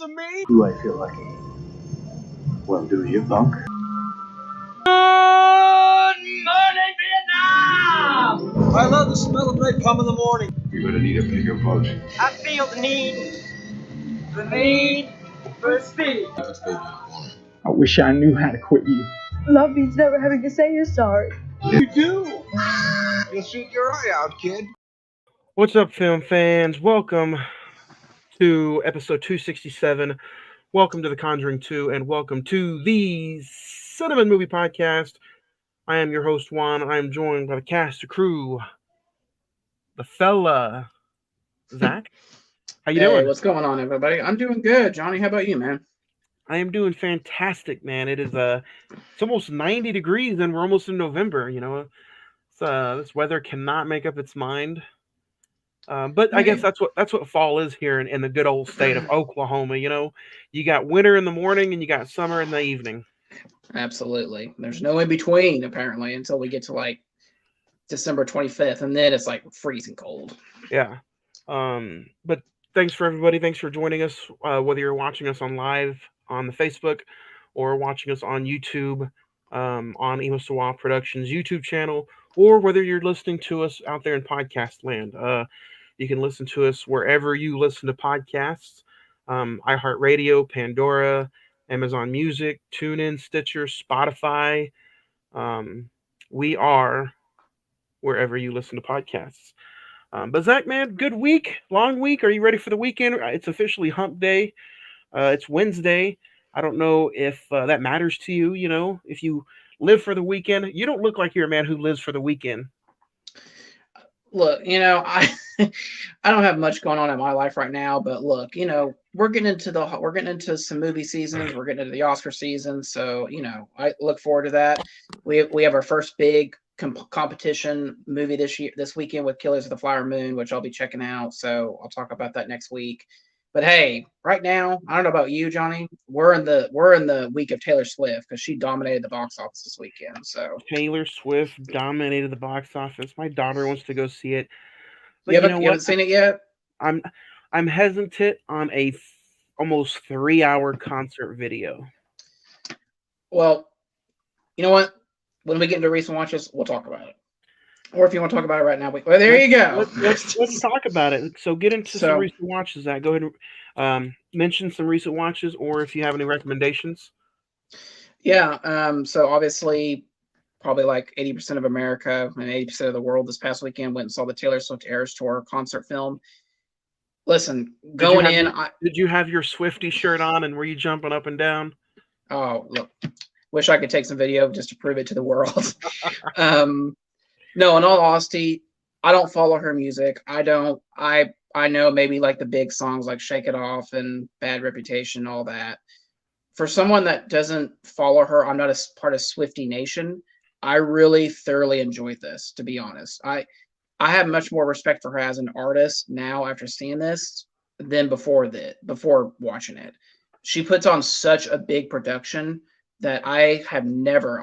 of me? Do I feel lucky? Well, do you, punk? Good morning, Vietnam! I love the smell of napalm in the morning. You're gonna need a bigger boat. I feel the need for speed. I wish I knew how to quit you. Love means never having to say you're sorry. You do. You'll shoot your eye out, kid. What's up, film fans? Welcome to episode 267. Welcome to the Conjuring 2, and welcome to the Cine-Men movie podcast. I am your host, Juan. I am joined by the cast, the crew, the fella, Zach. How you doing? What's going on, everybody? I'm doing good. Johnny, how about you, man? I am doing fantastic, man. It is it's almost 90 degrees, and we're almost in November. You know, this weather cannot make up its mind. But I guess that's what fall is here in the good old state of Oklahoma. You know, you got winter in the morning and you got summer in the evening. Absolutely. There's no in between, apparently, until we get to like December 25th, and then it's like freezing cold. Yeah. But thanks for everybody. Thanks for joining us. Whether you're watching us on live on the Facebook or watching us on YouTube, on Imasawa Productions YouTube channel, or whether you're listening to us out there in podcast land. You can listen to us wherever you listen to podcasts. iHeartRadio, Pandora, Amazon Music, TuneIn, Stitcher, Spotify. We are wherever you listen to podcasts. But Zach, man, good week, long week. Are you ready for the weekend? It's officially hump day. It's Wednesday. I don't know if that matters to you. You know, if you live for the weekend, you don't look like you're a man who lives for the weekend. Look, you know, I don't have much going on in my life right now, but look, you know, we're getting into some movie seasons. We're getting into the Oscar season, so you know, I look forward to that. We have our first big competition movie this weekend with Killers of the Flower Moon, which I'll be checking out. So I'll talk about that next week. But hey, right now, I don't know about you, Johnny. We're in the week of Taylor Swift because she dominated the box office this weekend. So Taylor Swift dominated the box office. My daughter wants to go see it. But you haven't seen it yet? I'm hesitant on a almost 3-hour concert video. Well, you know what? When we get into recent watches, we'll talk about it. Or if you want to talk about it right now, there you go. Let's talk about it. So get into some recent watches. Zach, go ahead and mention some recent watches, or if you have any recommendations. Yeah. So obviously, probably like 80% of America and 80% of the world this past weekend went and saw the Taylor Swift Eras Tour concert film. Listen, did you have your Swiftie shirt on, and were you jumping up and down? Oh, look, wish I could take some video just to prove it to the world. No, in all honesty, I don't follow her music. I know maybe like the big songs like Shake It Off and Bad Reputation, all that. For someone that doesn't follow her, I'm not a part of Swiftie Nation. I really thoroughly enjoyed this, to be honest. I have much more respect for her as an artist now after seeing this than before watching it. She puts on such a big production that I've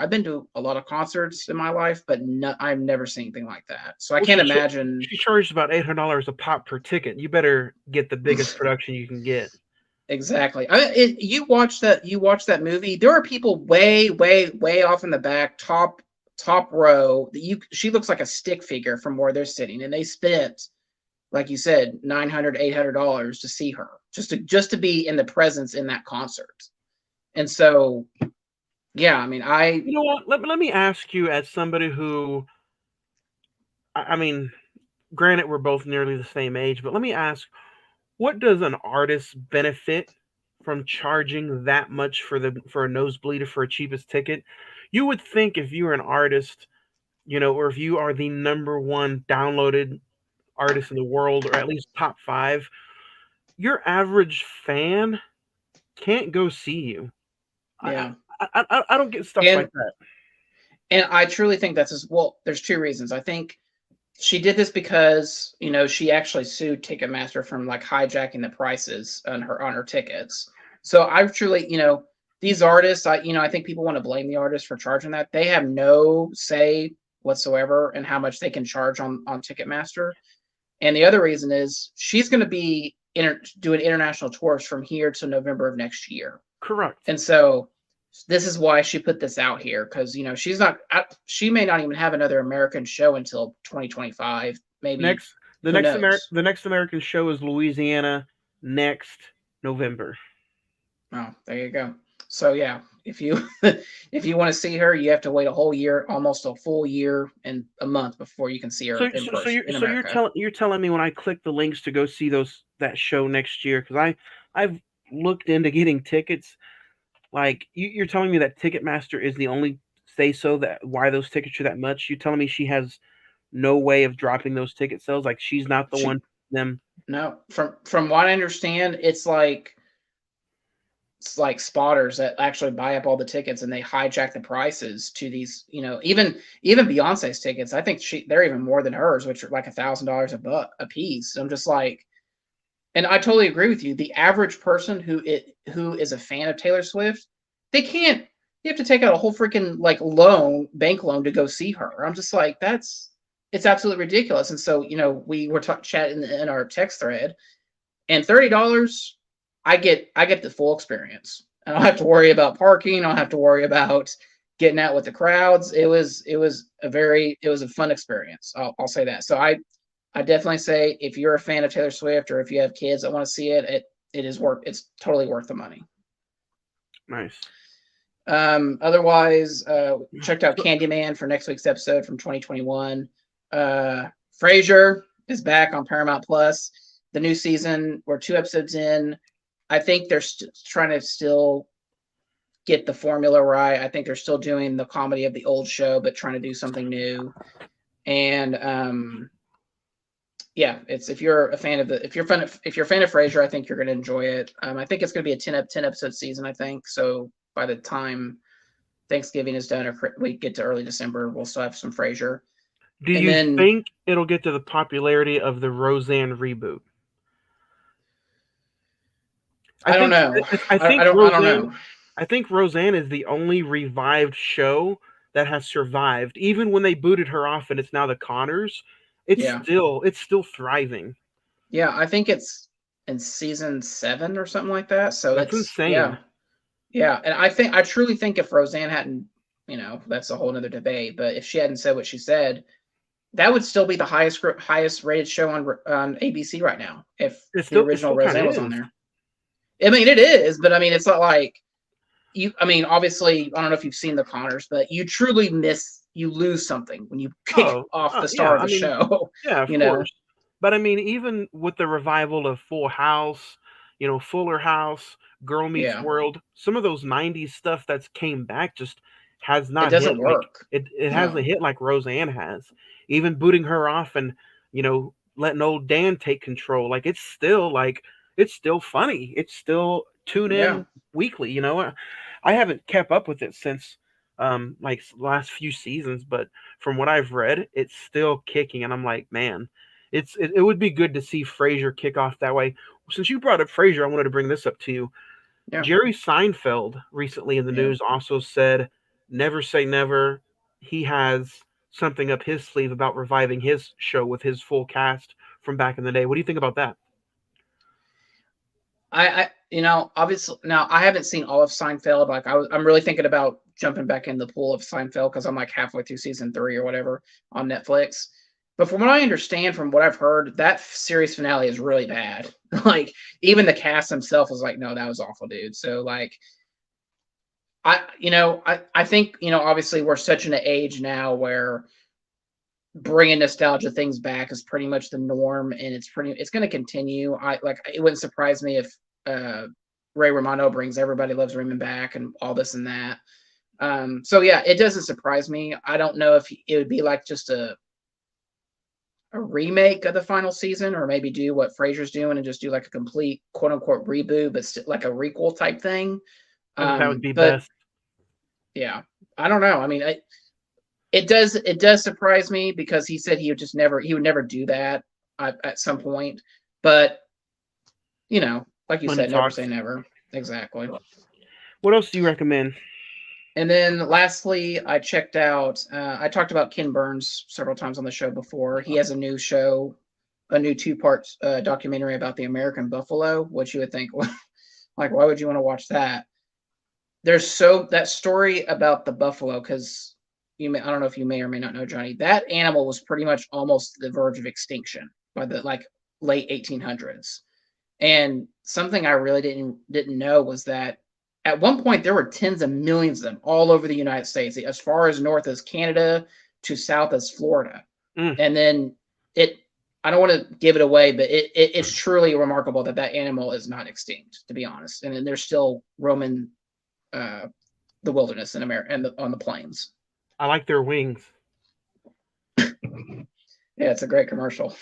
been to a lot of concerts in my life, but I've never seen anything like that. So I can't imagine. She charged about $800 a pop per ticket. You better get the biggest production you can get. Exactly. You watch that movie. There are people way, way, way off in the back, top row. She looks like a stick figure from where they're sitting, and they spent, like you said, $900, $800 to see her, just to be in the presence in that concert. And so, yeah, I mean, you know what? Let me ask you, as somebody who, I mean, granted, we're both nearly the same age, but let me ask, what does an artist benefit from charging that much for a nosebleed or for a cheapest ticket? You would think if you were an artist, you know, or if you are the number one downloaded artist in the world, or at least top 5, your average fan can't go see you. Yeah. I don't get stuff like that. And I truly think there's 2 reasons. I think she did this because, you know, she actually sued Ticketmaster from like hijacking the prices on her tickets. So I truly, you know, these artists, I think people want to blame the artists for charging that. They have no say whatsoever in how much they can charge on Ticketmaster. And the other reason is she's going to be doing international tours from here to November of next year. Correct. And so this is why she put this out here, because she may not even have another American show until 2025, maybe. The next American show is Louisiana next November. Oh, there you go. So yeah, if you if you want to see her, you have to wait a whole year, almost a full year and a month before you can see her in person in America. You're telling me when I click the links to go see that show next year, because I've looked into getting tickets. Like you're telling me that Ticketmaster is the only say so that why those tickets are that much. You're telling me she has no way of dropping those ticket sales? Like she's not the one them. No, from what I understand, it's like spotters that actually buy up all the tickets and they hijack the prices to these, even Beyonce's tickets. I think they're even more than hers, which are like $1,000 a piece. So I'm just like, and I totally agree with you. The average person who is a fan of Taylor Swift, you have to take out a whole freaking like bank loan to go see her. I'm just like, it's absolutely ridiculous. And so, we were chatting in our text thread, and $30, I get the full experience. I don't have to worry about parking. I don't have to worry about getting out with the crowds. It was a fun experience. I'll say that. So I definitely say if you're a fan of Taylor Swift or if you have kids that want to see it, it's totally worth the money. Nice. Otherwise, checked out Candyman for next week's episode from 2021. Frasier is back on Paramount Plus. The new season, we're 2 episodes in. I think they're trying to still get the formula right. I think they're still doing the comedy of the old show, but trying to do something new. And yeah, if you're a fan of Frasier, I think you're going to enjoy it. I think it's going to be a 10 episode season. I think so. By the time Thanksgiving is done or we get to early December, we'll still have some Frasier. Do you think it'll get to the popularity of the Roseanne reboot? I don't know. I don't know. I think Roseanne is the only revived show that has survived. Even when they booted her off and it's now the Connors, it's still thriving. Yeah, I think it's in season 7 or something like that. So that's insane. Yeah, and I truly think if Roseanne hadn't, that's a whole nother debate. But if she hadn't said what she said, that would still be the highest rated show on ABC right now. If the original Roseanne was on there. I mean, it is, but I mean, it's not like obviously, I don't know if you've seen the Connors, but you truly lose something when you kick off the star of the show. Yeah, of course. But I mean, even with the revival of Full House, Fuller House, Girl Meets World, some of those 90s stuff that's came back just has not hit. It doesn't work. It hasn't hit like Roseanne has. Even booting her off and, letting old Dan take control. Like, it's still funny. It's still tune in weekly. I haven't kept up with it since like last few seasons, but from what I've read, it's still kicking. And I'm like, man, it would be good to see Frasier kick off that way. Since you brought up Frasier, I wanted to bring this up to you. Yeah. Jerry Seinfeld recently in the news also said, never say never. He has something up his sleeve about reviving his show with his full cast from back in the day. What do you think about that? Obviously now I haven't seen all of Seinfeld. Like I'm really thinking about jumping back in the pool of Seinfeld because I'm like halfway through season 3 or whatever on Netflix. But from what I understand, from what I've heard, that series finale is really bad. Like even the cast himself was like, no, that was awful, dude. So like, I think, obviously we're such in an age now where bringing nostalgia things back is pretty much the norm, and it's going to continue. It wouldn't surprise me if Ray Romano brings Everybody Loves Raymond back and all this and that. So yeah, it doesn't surprise me. I don't know if it would be like just a remake of the final season, or maybe do what Frasier's doing and just do like a complete quote unquote reboot, but still like a requel type thing. That would be best. Yeah, I don't know. I mean, it does surprise me because he said he would never do that at some point. But like you said, never say never. Exactly. What else do you recommend? And then lastly, I checked out. I talked about Ken Burns several times on the show before. He has a new show a new 2-part documentary about the American buffalo, which you would think, like, why would you want to watch that? That story about the buffalo, because I don't know if you may or may not know, Johnny, that animal was pretty much almost the verge of extinction by the like late 1800s. And something I really didn't know was that at one point there were tens of millions of them all over the United States, as far as north as Canada to south as Florida. And then I don't want to give it away, but it's truly remarkable that animal is not extinct, to be honest. And then they're still roaming the wilderness in America and on the plains. I like their wings. Yeah, it's a great commercial.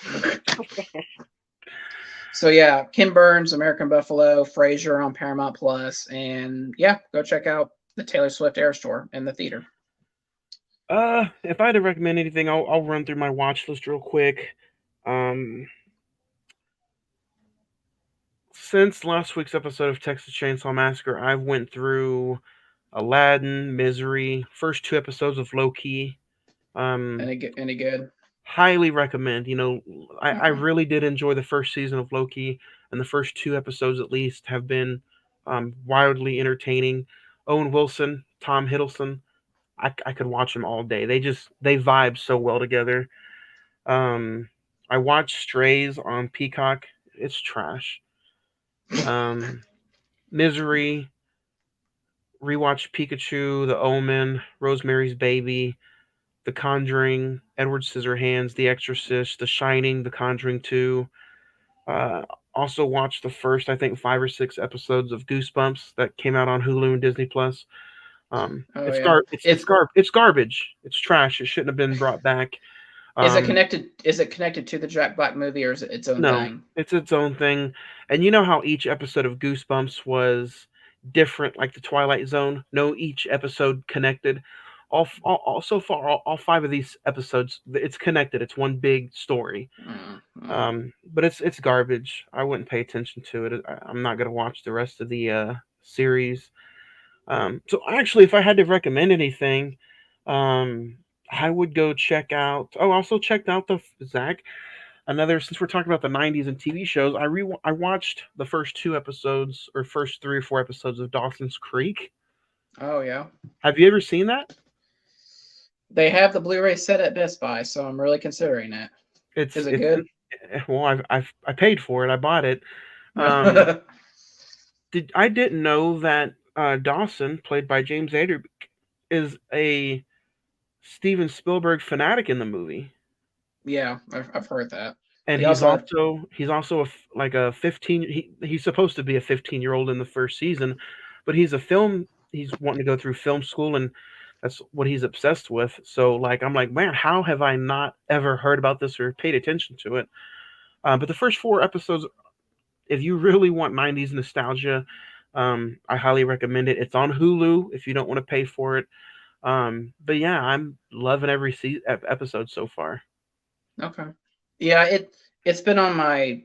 So yeah, Ken Burns, American Buffalo, Frasier on Paramount Plus, and yeah, go check out the Taylor Swift Air Store in the theater. If I had to recommend anything, I'll run through my watch list real quick. Since last week's episode of Texas Chainsaw Massacre, I've went through Aladdin, Misery, first 2 episodes of Loki. Any good? Highly recommend. I really did enjoy the first season of Loki, and the first 2 episodes at least have been wildly entertaining. Owen Wilson, Tom Hiddleston, I could watch them all day. They vibe so well together. I watched Strays on Peacock. It's trash. Misery, rewatch Pikachu, The Omen, Rosemary's Baby, The Conjuring, Edward Scissorhands, The Exorcist, The Shining, The Conjuring 2. Also watched the first, I think, 5 or 6 episodes of Goosebumps that came out on Hulu and Disney Plus. It's garbage. It's trash. It shouldn't have been brought back. Is it connected? Is it connected to the Jack Black movie, or is it its own thing? It's its own thing. And you know how each episode of Goosebumps was different, like the Twilight Zone? No, each episode connected. So far, all 5 of these episodes, it's connected. It's one big story. But it's garbage. I wouldn't pay attention to it. I'm not gonna watch the rest of the series. So actually, if I had to recommend anything, I would go check out. Oh, also checked out Zach. Since we're talking about the '90s and TV shows, I watched the first 2 episodes or first 3 or 4 episodes of Dawson's Creek. Oh yeah. Have you ever seen that? They have the Blu-ray set at Best Buy, so I'm really considering it. Is it good? Well, I paid for it. I bought it. I didn't know that Dawson, played by James Ader, is a Steven Spielberg fanatic in the movie. Yeah, I've heard that. And he's also a 15. He's supposed to be a 15-year-old in the first season, but he's wanting to go through film school, and that's what he's obsessed with. So I'm like, man, how have I not ever heard about this or paid attention to it? But the first 4 episodes, if you really want 90s nostalgia, I highly recommend it. It's on Hulu if you don't want to pay for it. But yeah, I'm loving every episode so far. Okay. Yeah, it's been on my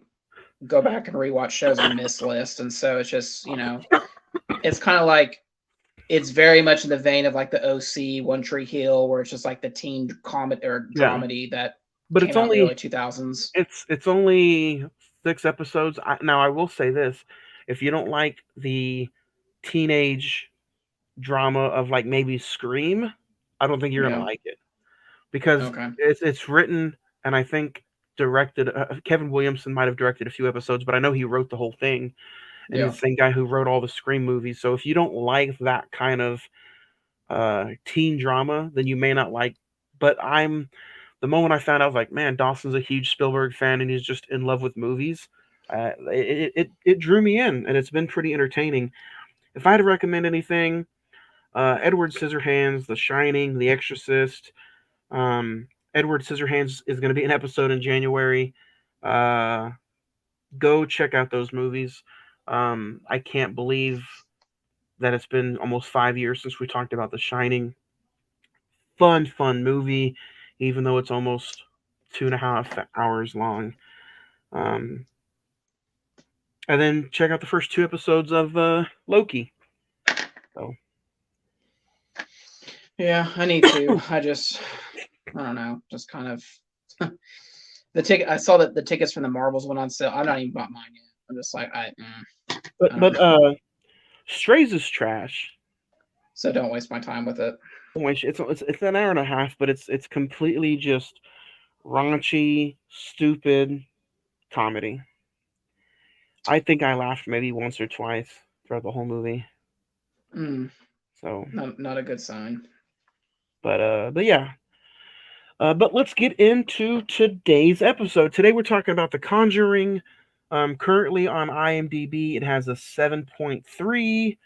go back and rewatch shows I miss list, and so it's just, it's kind of like, it's very much in the vein of like the OC, One Tree Hill, where it's just like the teen comedy or dramedy that but came out in the early 2000s. It's only 6 episodes. Now I will say this: if you don't like the teenage drama of like maybe Scream, I don't think you're gonna like it, because it's written and I think directed. Kevin Williamson might have directed a few episodes, but I know he wrote the whole thing. And he's the same guy who wrote all the Scream movies. So if you don't like that kind of teen drama, then you may not like. But the moment I found out, I was like, man, Dawson's a huge Spielberg fan, and he's just in love with movies. It drew me in, and it's been pretty entertaining. If I had to recommend anything, Edward Scissorhands, The Shining, The Exorcist. Edward Scissorhands is going to be an episode in January. Go check out those movies. I can't believe that it's been almost 5 years since we talked about The Shining. Fun movie, even though it's almost 2.5 hours long. And then check out the first 2 episodes of Loki. So. Yeah, I need to. I don't know, just kind of The ticket. I saw that the tickets from the Marvels went on sale. I'm not even bought mine yet. I'm just like I don't But know. Strays is trash. So don't waste my time with it. It's an hour and a half, but it's completely just raunchy, stupid comedy. I think I laughed maybe once or twice throughout the whole movie. Mm, So, not a good sign. but yeah. But let's get into today's episode. Today we're talking about The Conjuring. Currently on IMDb, it has a 7.3.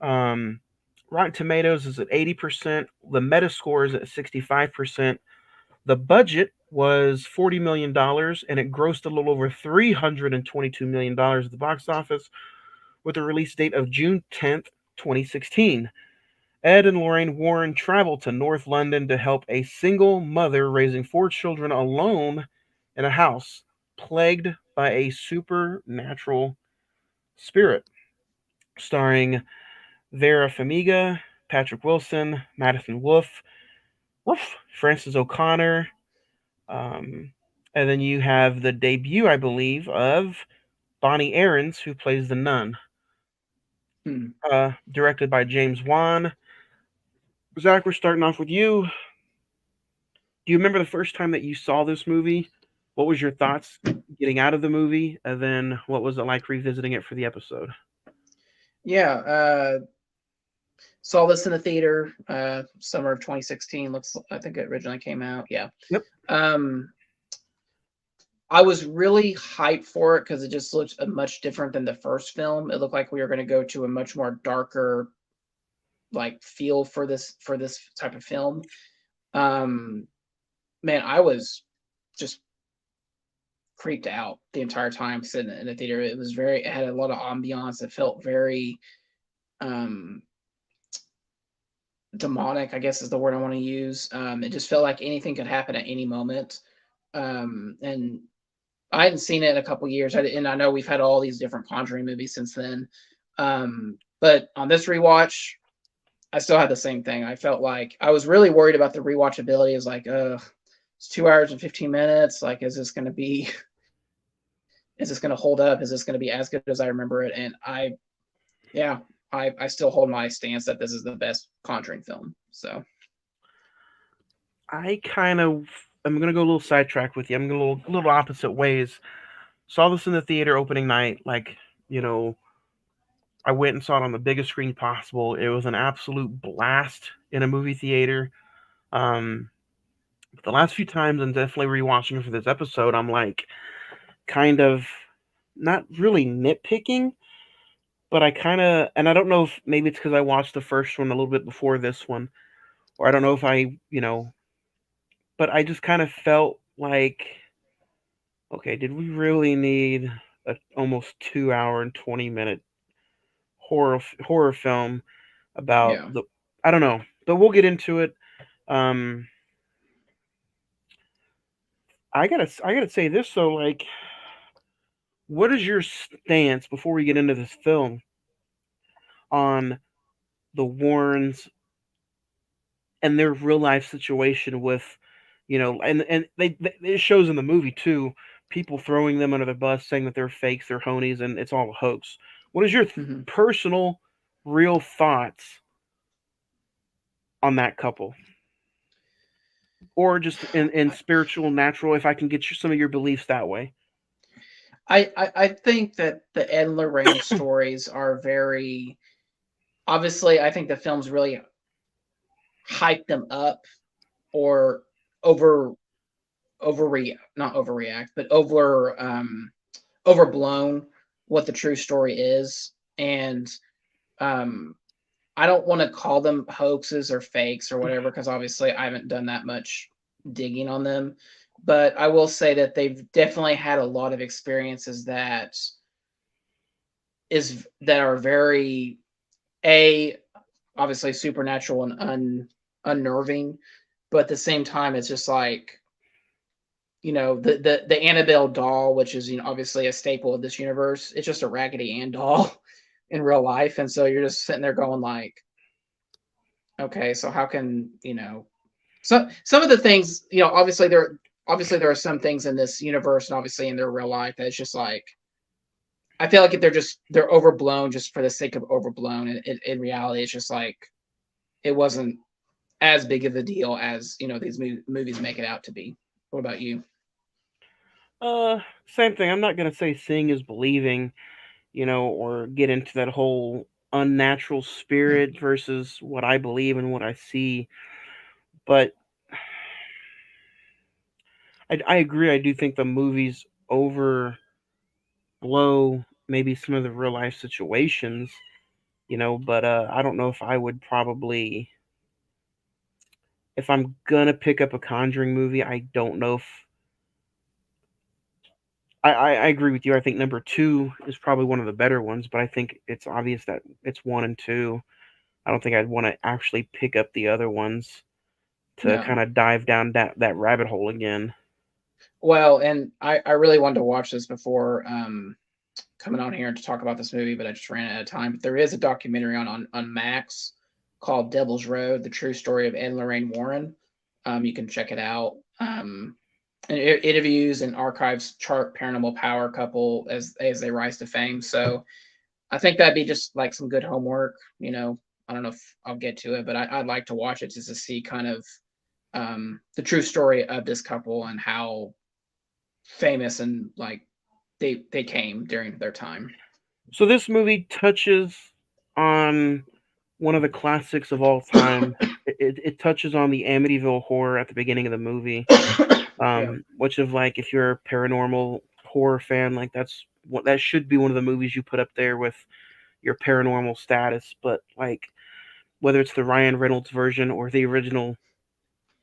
Rotten Tomatoes is at 80%. The Metascore is at 65%. The budget was $40 million, and it grossed a little over $322 million at the box office with a release date of June 10th, 2016. Ed and Lorraine Warren travel to North London to help a single mother raising 4 children alone in a house plagued by a supernatural spirit. Starring Vera Farmiga, Patrick Wilson, Madison Wolfe, Frances O'Connor, and then you have the debut, I believe, of Bonnie Aarons, who plays the nun. Directed by James Wan. Zach, we're starting off with you. Do you remember the first time that you saw this movie? What was your thoughts getting out of the movie? And then what was it like revisiting it for the episode? Yeah, saw this in the theater, summer of 2016. I think it originally came out. Yeah. Yep. I was really hyped for it because it just looked much different than the first film. It looked like we were going to go to a much more darker, like, feel for this type of film. Man, I was just creeped out the entire time sitting in the theater. It had a lot of ambiance. It felt very demonic, I guess is the word I want to use. It just felt like anything could happen at any moment. And I hadn't seen it in a couple years, and I know we've had all these different Conjuring movies since then. But on this rewatch, I still had the same thing. I felt like I was really worried about the rewatchability. It's like, it's 2 hours and 15 minutes. Like, is this going to hold up? Is this going to be as good as I remember it? And I still hold my stance that this is the best Conjuring film. So I'm gonna go a little sidetrack with you. I'm gonna go a little opposite ways. Saw this in the theater opening night. Like, I went and saw it on the biggest screen possible. It was an absolute blast in a movie theater. The last few times, and definitely rewatching it for this episode, I'm like, kind of not really nitpicking, but and I don't know if maybe it's because I watched the first one a little bit before this one, or I don't know if but I just kind of felt like, okay, did we really need a almost 2 hour and 20-minute horror film about yeah, I don't know, but we'll get into it. I gotta say this though, like, what is your stance before we get into this film on the Warrens and their real life situation with, and it shows in the movie too, people throwing them under the bus, saying that they're fakes, they're honies, and it's all a hoax. What is your personal, real thoughts on that couple? Or just in spiritual, natural, if I can get some of your beliefs that way. I think that the Ed and Lorraine stories are very obviously. I think the films really hype them up or not overreact, but overblown what the true story is. And I don't want to call them hoaxes or fakes or whatever, because obviously I haven't done that much digging on them. But I will say that they've definitely had a lot of experiences that are very obviously supernatural and unnerving, but at the same time it's just like, the Annabelle doll, which is obviously a staple of this universe. It's just a Raggedy Ann doll in real life, and so you're just sitting there going like, okay, so how can so some of the things, obviously obviously there are some things in this universe and obviously in their real life that it's just like I feel like if they're overblown just for the sake of overblown, and in reality, it's just like it wasn't as big of a deal as these movies make it out to be. What about you? Uh, Same thing. I'm not gonna say seeing is believing, or get into that whole unnatural spirit versus what I believe and what I see. But I agree. I do think the movies overblow maybe some of the real life situations, But I don't know if I would probably, if I'm gonna pick up a Conjuring movie, I don't know if I agree with you. I think number two is probably one of the better ones, but I think it's obvious that it's one and two. I don't think I'd want to actually pick up the other ones to No. kind of dive down that rabbit hole again. Well, and I really wanted to watch this before coming on here to talk about this movie, but I just ran out of time. But there is a documentary on Max called Devil's Road: The True Story of Ed and Lorraine Warren. You can check it out. And it interviews and archives chart paranormal power couple as they rise to fame. So I think that'd be just like some good homework. I don't know if I'll get to it, but I'd like to watch it just to see kind of the true story of this couple and how famous and like they came during their time. So this movie touches on one of the classics of all time. It touches on the Amityville horror at the beginning of the movie, Yeah. which of like if you're a paranormal horror fan, like that should be one of the movies you put up there with your paranormal status. But like whether it's the Ryan Reynolds version or the original,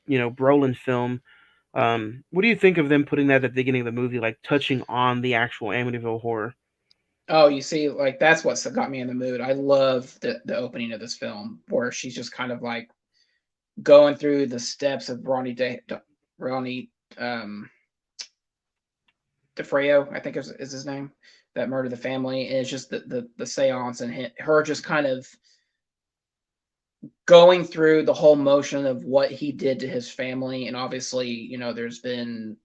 Brolin film, what do you think of them putting that at the beginning of the movie, like touching on the actual Amityville horror? Oh, you see, like that's what got me in the mood. I love the opening of this film where she's just kind of like going through the steps of Ronnie DeFreo, I think is his name, that murdered the family, and it's just the seance and her just kind of going through the whole motion of what he did to his family, and obviously, there's been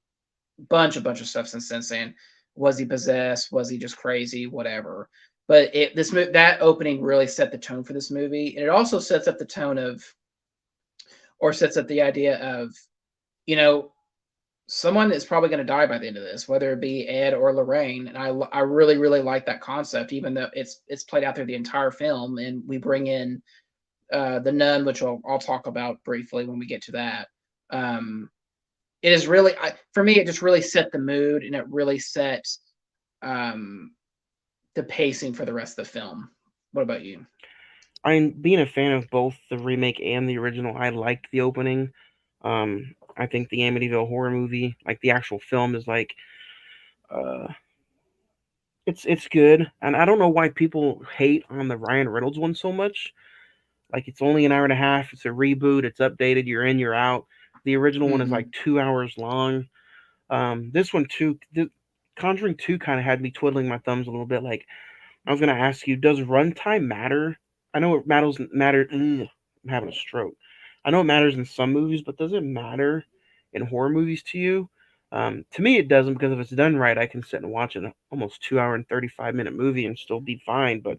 bunch of stuff since then. Was he possessed? Was he just crazy? Whatever. But that opening really set the tone for this movie, and it also sets up the tone of, or sets up the idea of, you know, someone is probably going to die by the end of this, whether it be Ed or Lorraine. And I really like that concept, even though it's played out through the entire film, and we bring in the nun, which I'll talk about briefly when we get to that. It is really for me, it just really set the mood, and it really set um, the pacing for the rest of the film. What about you? I'm being a fan of both the remake and the original. I like the opening. I think the Amityville horror movie, like the actual film, is like uh, it's good, and I don't know why people hate on the Ryan Reynolds one so much. Like it's only an hour and a half. It's a reboot. It's updated. You're in. You're out. The original one is Mm-hmm. like 2 hours long. This one too. The Conjuring 2 kind of had me twiddling my thumbs a little bit. Like I was gonna ask you, does runtime matter? I know it matter. I'm having a stroke. I know it matters in some movies, but does it matter in horror movies to you? To me, it doesn't, because if it's done right, I can sit and watch an almost 2 hour and 35 minute movie and still be fine. But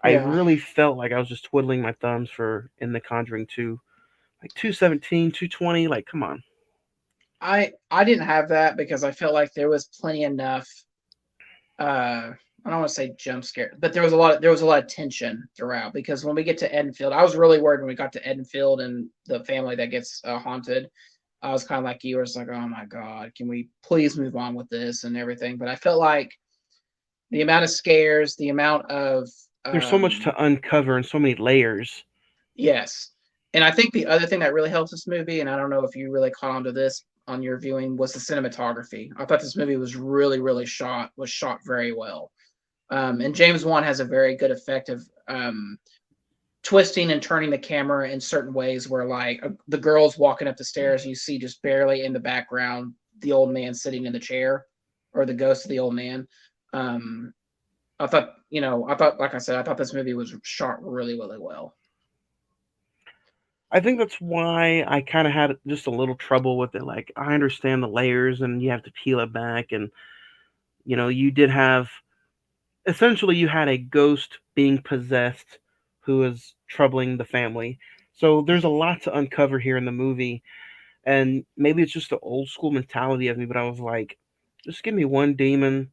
I Yeah, really felt like I was just twiddling my thumbs for in The Conjuring 2, like 217, 220. Like, come on. I didn't have that because I felt like there was plenty enough. I don't want to say jump scare, but there was a lot of tension throughout, because when we get to Edenfield, I was really worried when we got to Edenfield and the family that gets haunted. I was kind of like you, were just like, oh my god, can we please move on with this and everything? But I felt like the amount of scares, the amount of There's so much to uncover and so many layers. yes. And I think the other thing that really helps this movie, and I don't know if you really caught on to this on your viewing, was the cinematography. I thought this movie was really shot very well. And James Wan has a very good effect of twisting and turning the camera in certain ways where like the girl's walking up the stairs and you see just barely in the background the old man sitting in the chair, or the ghost of the old man. Um, I thought, like I said, I thought this movie was shot really well. I think that's why I kind of had just a little trouble with it. Like, I understand the layers and you have to peel it back. And, you did have, essentially, you had a ghost being possessed who is troubling the family. So there's a lot to uncover here in the movie. And maybe it's just the old school mentality of me, but I was like, just give me one demon,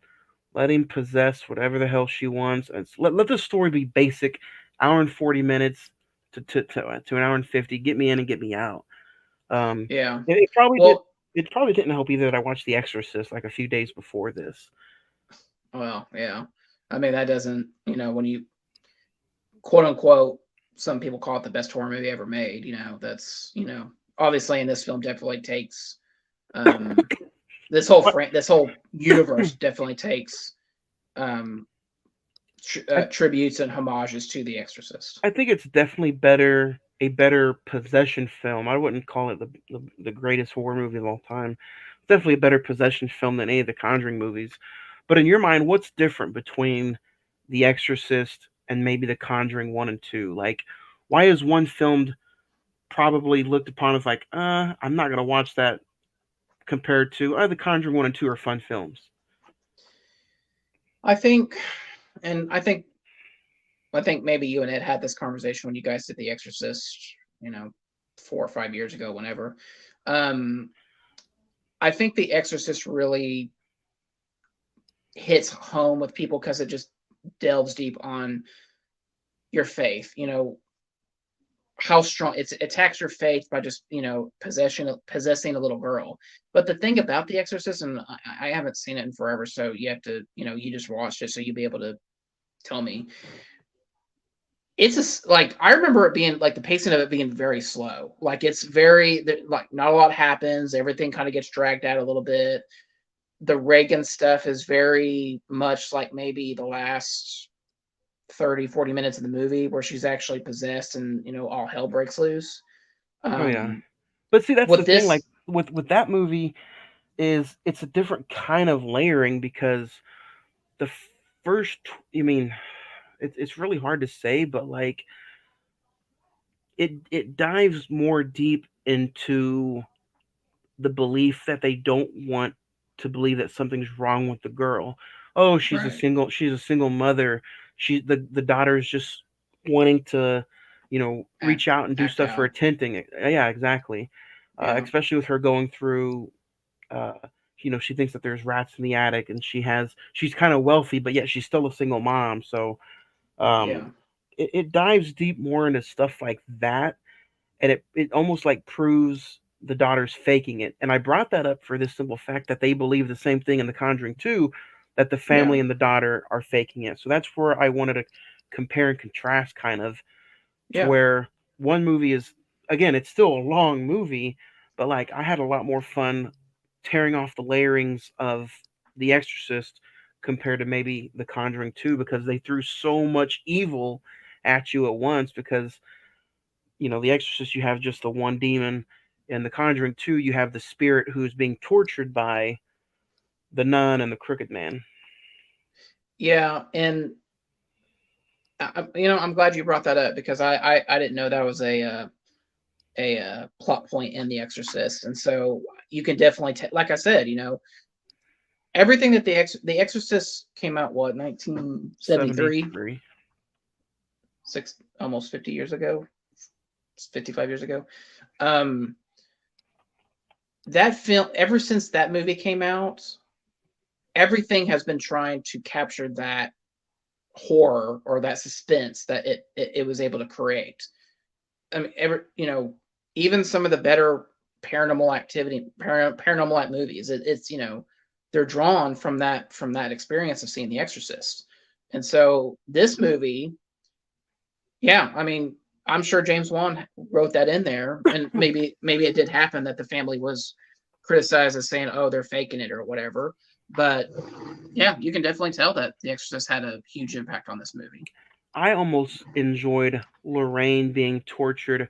let him possess whatever the hell she wants. And let the story be basic, hour and 40 minutes to an hour and 50. Get me in and get me out. Um, Yeah. it probably did. Well, It probably didn't help either that I watched The Exorcist like a few days before this. well, yeah. I mean, that doesn't, when you quote unquote, some people call it the best horror movie ever made. That's, obviously in this film definitely takes um But this whole universe definitely takes um I, tributes and homages to The Exorcist. I think it's definitely a better possession film. I wouldn't call it the greatest horror movie of all time. It's definitely a better possession film than any of the Conjuring movies. But in your mind, what's different between The Exorcist and maybe The Conjuring 1 and 2? Like, why is one filmed probably looked upon as like, I'm not gonna watch that compared to The Conjuring 1 and 2 are fun films. I think, and I think maybe you and Ed had this conversation when you guys did The Exorcist, 4 or 5 years ago, whenever. Um, I think The Exorcist really hits home with people because it just delves deep on your faith. How strong it attacks your faith by just possessing a little girl. But the thing about The Exorcist, and I haven't seen it in forever, so you have to, you just watched it, so you'll be able to tell me. It's like I remember it being like the pacing of it being very slow. Like it's very like not a lot happens. Everything kind of gets dragged out a little bit. The Reagan stuff is very much like maybe the last 30, 40 minutes of the movie where she's actually possessed and all hell breaks loose. Oh yeah. Um, But see, that's the with thing. Like this, with that movie, is it's a different kind of layering because the first, I mean, it's really hard to say, but like it dives more deep into the belief that they don't want to believe that something's wrong with the girl. Oh, right? she's a single mother. The daughter's just wanting to, Act, reach out and do act stuff for out. attention. Yeah, exactly. Yeah, Especially with her going through uh, she thinks that there's rats in the attic, and she's kind of wealthy, but yet she's still a single mom. So yeah, um, it dives deep more into stuff like that, and it almost like proves the daughter's faking it. And I brought that up for this simple fact that they believe the same thing in The Conjuring 2, that the yeah, family and the daughter are faking it. So that's where I wanted to compare and contrast kind of to yeah, where one movie is, again, it's still a long movie, but like I had a lot more fun tearing off the layerings of The Exorcist compared to maybe The Conjuring 2 because they threw so much evil at you at once because The Exorcist you have just the one demon, in The Conjuring 2 you have the spirit who's being tortured by the nun and the crooked man. yeah. And I'm glad you brought that up because I didn't know that was a plot point in The Exorcist, and so you can definitely like I said, everything that the Exorcist came out, what, 1973, 73. almost 50 years ago, 55 years ago. Um, that film, ever since that movie came out, everything has been trying to capture that horror or that suspense that it was able to create. I mean, even some of the better paranormal like movies, it's they're drawn from that experience of seeing The Exorcist, and so this movie, yeah, I mean, I'm sure James Wan wrote that in there, and maybe it did happen that the family was criticized as saying, oh, they're faking it or whatever, but yeah, you can definitely tell that The Exorcist had a huge impact on this movie. I almost enjoyed Lorraine being tortured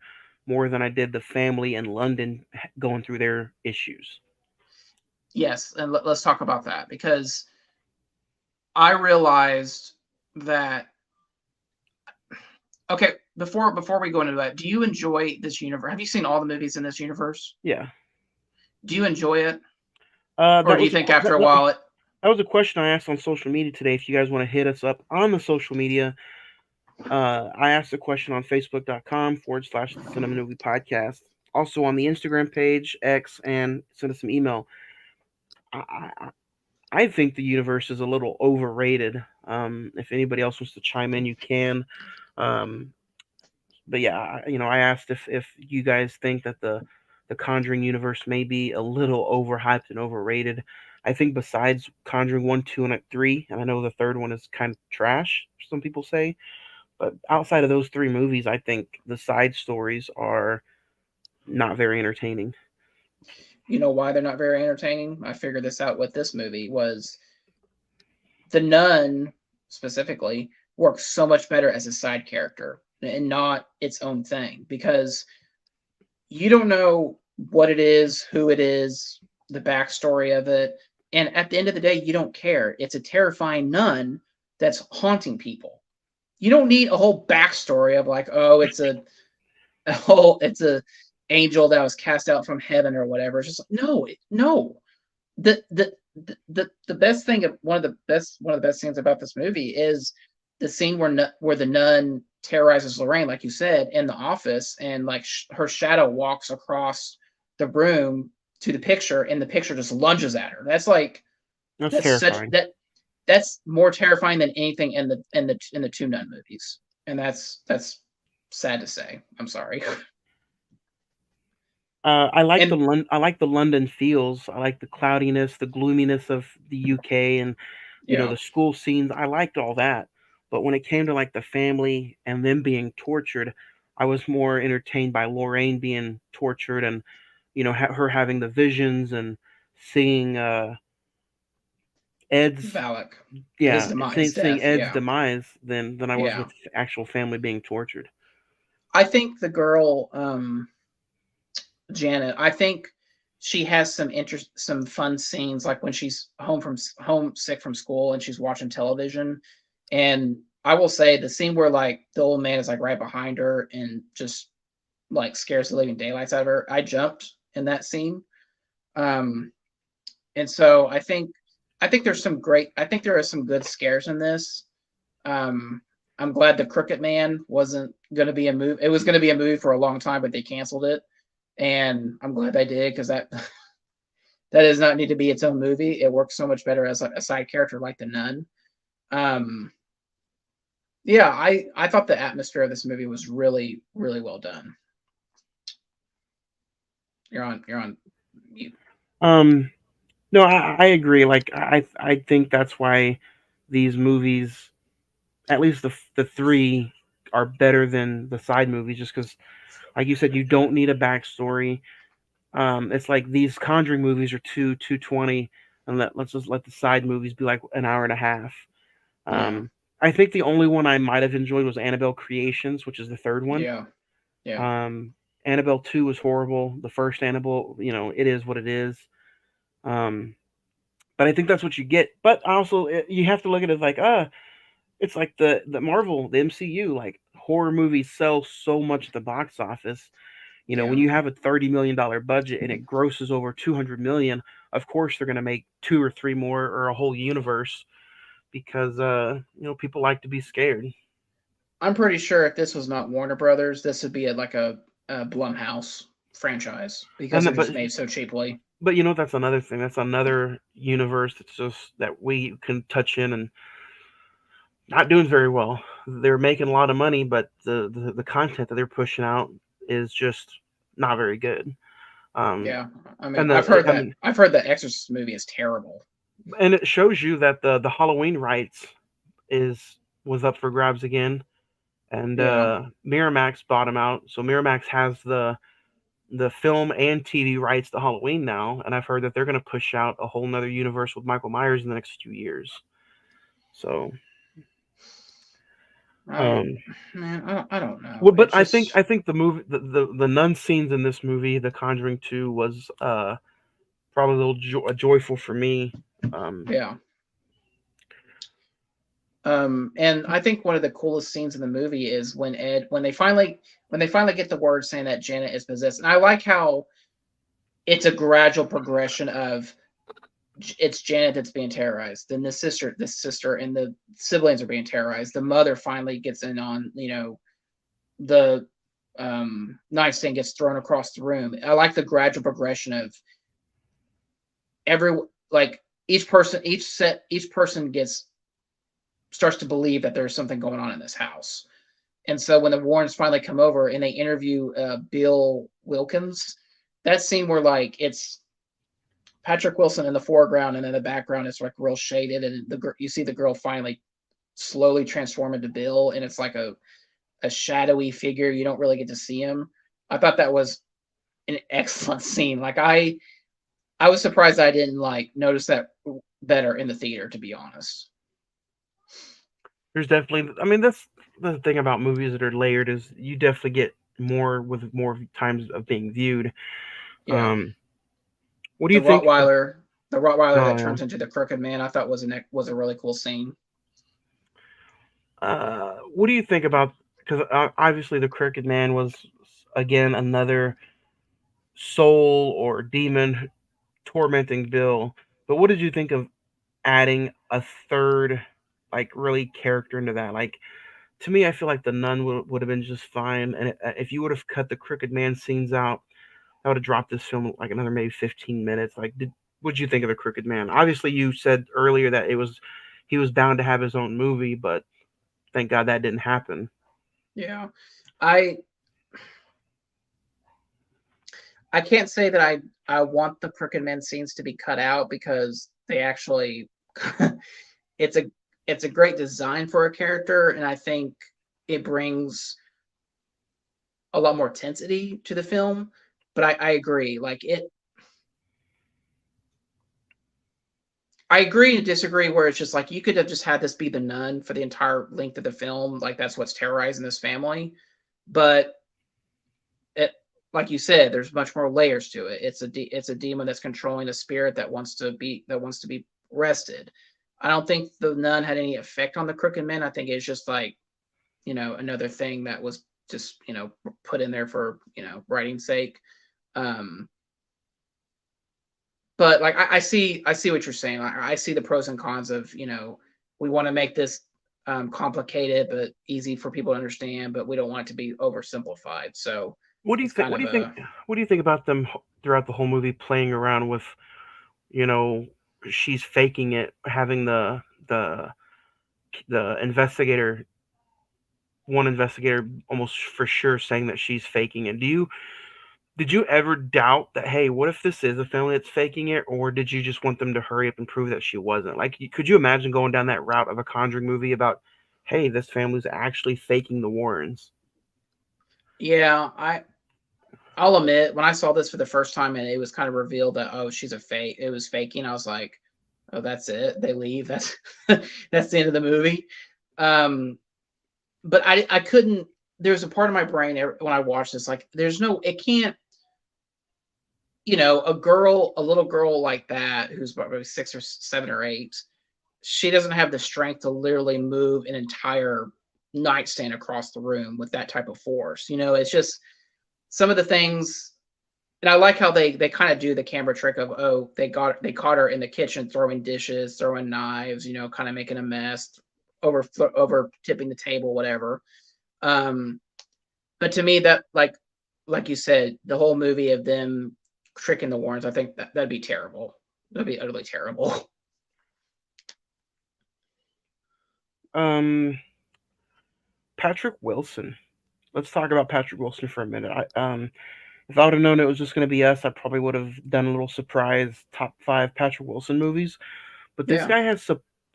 more than I did the family in London going through their issues. Yes, and let's talk about that because I realized that, okay, before we go into that, do you enjoy this universe? Have you seen all the movies in this universe? Yeah. Do you enjoy it, or That do you was think after a while it? that was a question I asked on social media today. If you guys want to hit us up on the social media, I asked a question on facebook.com/the Cinema Movie Podcast. Also on the Instagram page, X, and send us some email. I think the universe is a little overrated. If anybody else wants to chime in, you can. Um, but yeah, I asked if you guys think that the Conjuring universe may be a little overhyped and overrated. I think besides Conjuring 1, 2, and 3, and I know the third one is kind of trash, some people say, but outside of those three movies, I think the side stories are not very entertaining. You know why they're not very entertaining? I figured this out with this movie was the nun specifically works so much better as a side character and not its own thing because you don't know what it is, who it is, the backstory of it, and at the end of the day, you don't care. It's a terrifying nun that's haunting people. You don't need a whole backstory of like, oh, it's a angel that was cast out from heaven or whatever. It's just like, no. The best thing one of the best things about this movie is the scene where the nun terrorizes Lorraine, like you said, in the office, and like her shadow walks across the room to the picture, and the picture just lunges at her. That's like That's that's such terrifying. that's more terrifying than anything in the two nun movies, and that's sad to say. I'm sorry. I like And I like the London feels. I like the cloudiness, the gloominess of the UK, and yeah, the school scenes. I liked all that, but when it came to like the family and them being tortured, I was more entertained by Lorraine being tortured and her having the visions and seeing Ed's Valak, his yeah demise, seeing death. Ed's Yeah, demise than I was yeah. with the actual family being tortured. I think the girl, Janet. I think she has some fun scenes, like when she's home sick from school and she's watching television. And I will say the scene where like the old man is like right behind her and just like scares the living daylights out of her. I jumped in that scene. Um, and so I think there are some good scares in this. Um, I'm glad the Crooked Man wasn't going to be a movie. It was going to be a movie for a long time, but they canceled it, and I'm glad they did because that that does not need to be its own movie. It works so much better as a side character like the nun. Um, yeah, I thought the atmosphere of this movie was really really well done. You're on mute. Um, no, I agree. Like I think that's why these movies, at least the three, are better than the side movies, just because, like you said, you don't need a backstory. It's like these Conjuring movies are 220, and let's just let the side movies be like an hour and a half. Yeah, I think the only one I might have enjoyed was Annabelle Creations, which is the third one. yeah, yeah. Um, Annabelle 2 was horrible. The first Annabelle, it is what it is. Um, but I think that's what you get. But also, you have to look at it like, it's like the Marvel, the MCU, like horror movies sell so much at the box office. When Yeah. you have a $30 million budget and it grosses over 200 million, of course they're going to make two or three more or a whole universe because people like to be scared. I'm pretty sure if this was not Warner Brothers, this would be a Blumhouse franchise because And they're but just made so cheaply. but that's another thing. That's another universe that's just that we can touch in and not doing very well. They're making a lot of money, but the content that they're pushing out is just not very good. Um, Yeah, I mean, and the I mean, I've heard the Exorcist movie is terrible. and it shows you that the Halloween rights is was up for grabs again, and Yeah, Miramax bought them out. So Miramax has the film and TV rights to Halloween now, and I've heard that they're going to push out a whole nother universe with Michael Myers in the next few years. So, um, I don't know. well, but It's just I think the movie, the nun scenes in this movie, The Conjuring 2, was probably a little joyful for me. Um, yeah. And I think one of the coolest scenes in the movie is when they finally get the word saying that Janet is possessed. And I like how it's a gradual progression of it's Janet that's being terrorized. Then the sister and the siblings are being terrorized. The mother finally gets in on, the nightstand gets thrown across the room. I like the gradual progression of every like each person starts to believe that there's something going on in this house. And so when the Warrens finally come over and they interview Bill Wilkins, that scene where like it's Patrick Wilson in the foreground and in the background it's like real shaded, and you see the girl finally slowly transform into Bill, and it's like a shadowy figure. You don't really get to see him. I thought that was an excellent scene. Like I was surprised I didn't like notice that better in the theater, to be honest. There's definitely, I mean, that's the thing about movies that are layered is you definitely get more with more times of being viewed. Yeah. What do you think? The Rottweiler Oh, that yeah. turns into the Crooked Man, I thought was a really cool scene. What do you think about? Because obviously the Crooked Man was again another soul or demon tormenting Bill. But what did you think of adding a third, like really character into that? Like to me, I feel like the nun would have been just fine, and if you would have cut the Crooked Man scenes out, that would have dropped this film like another maybe 15 minutes. Like, what'd you think of the Crooked Man? Obviously, you said earlier that he was bound to have his own movie, but thank God that didn't happen. Yeah. I can't say that I want the Crooked Man scenes to be cut out, because they actually it's a great design for a character, and I think it brings a lot more intensity to the film. But I agree. I agree and disagree, where it's just like you could have just had this be the nun for the entire length of the film. Like that's what's terrorizing this family. But it, like you said, there's much more layers to it. It's a demon that's controlling a spirit that wants to be rested. I don't think the nun had any effect on the Crooked Man. I think it's just like, another thing that was just, put in there for, writing's sake. But like I see what you're saying. I see the pros and cons of, we want to make this complicated but easy for people to understand, but we don't want it to be oversimplified. So What do you it's think? kind What do of you think? What do you think about them throughout the whole movie playing around with, you know, she's faking it, having the investigator, one investigator almost for sure saying that she's faking it. Did you ever doubt that, hey, what if this is a family that's faking it, or did you just want them to hurry up and prove that she wasn't? Like, could you imagine going down that route of a Conjuring movie about, hey, this family's actually faking the Warrens? Yeah, I'll admit, when I saw this for the first time and it was kind of revealed that, oh, she's a fake, it was faking, I was like, oh, that's it. They leave. That's that's the end of the movie. But I couldn't. There's a part of my brain when I watch this, like, it can't. A little girl like that, who's probably 6 or 7 or 8, she doesn't have the strength to literally move an entire nightstand across the room with that type of force. It's just some of the things. And I like how they kind of do the camera trick of, oh, they caught her in the kitchen throwing dishes, throwing knives, kind of making a mess, over tipping the table, whatever. But to me, that, like you said, the whole movie of them tricking the Warrens, I think that'd be terrible. That'd be utterly terrible. Patrick Wilson. Let's talk about Patrick Wilson for a minute. If I would have known it was just going to be us, I probably would have done a little surprise top 5 Patrick Wilson movies. But Yeah.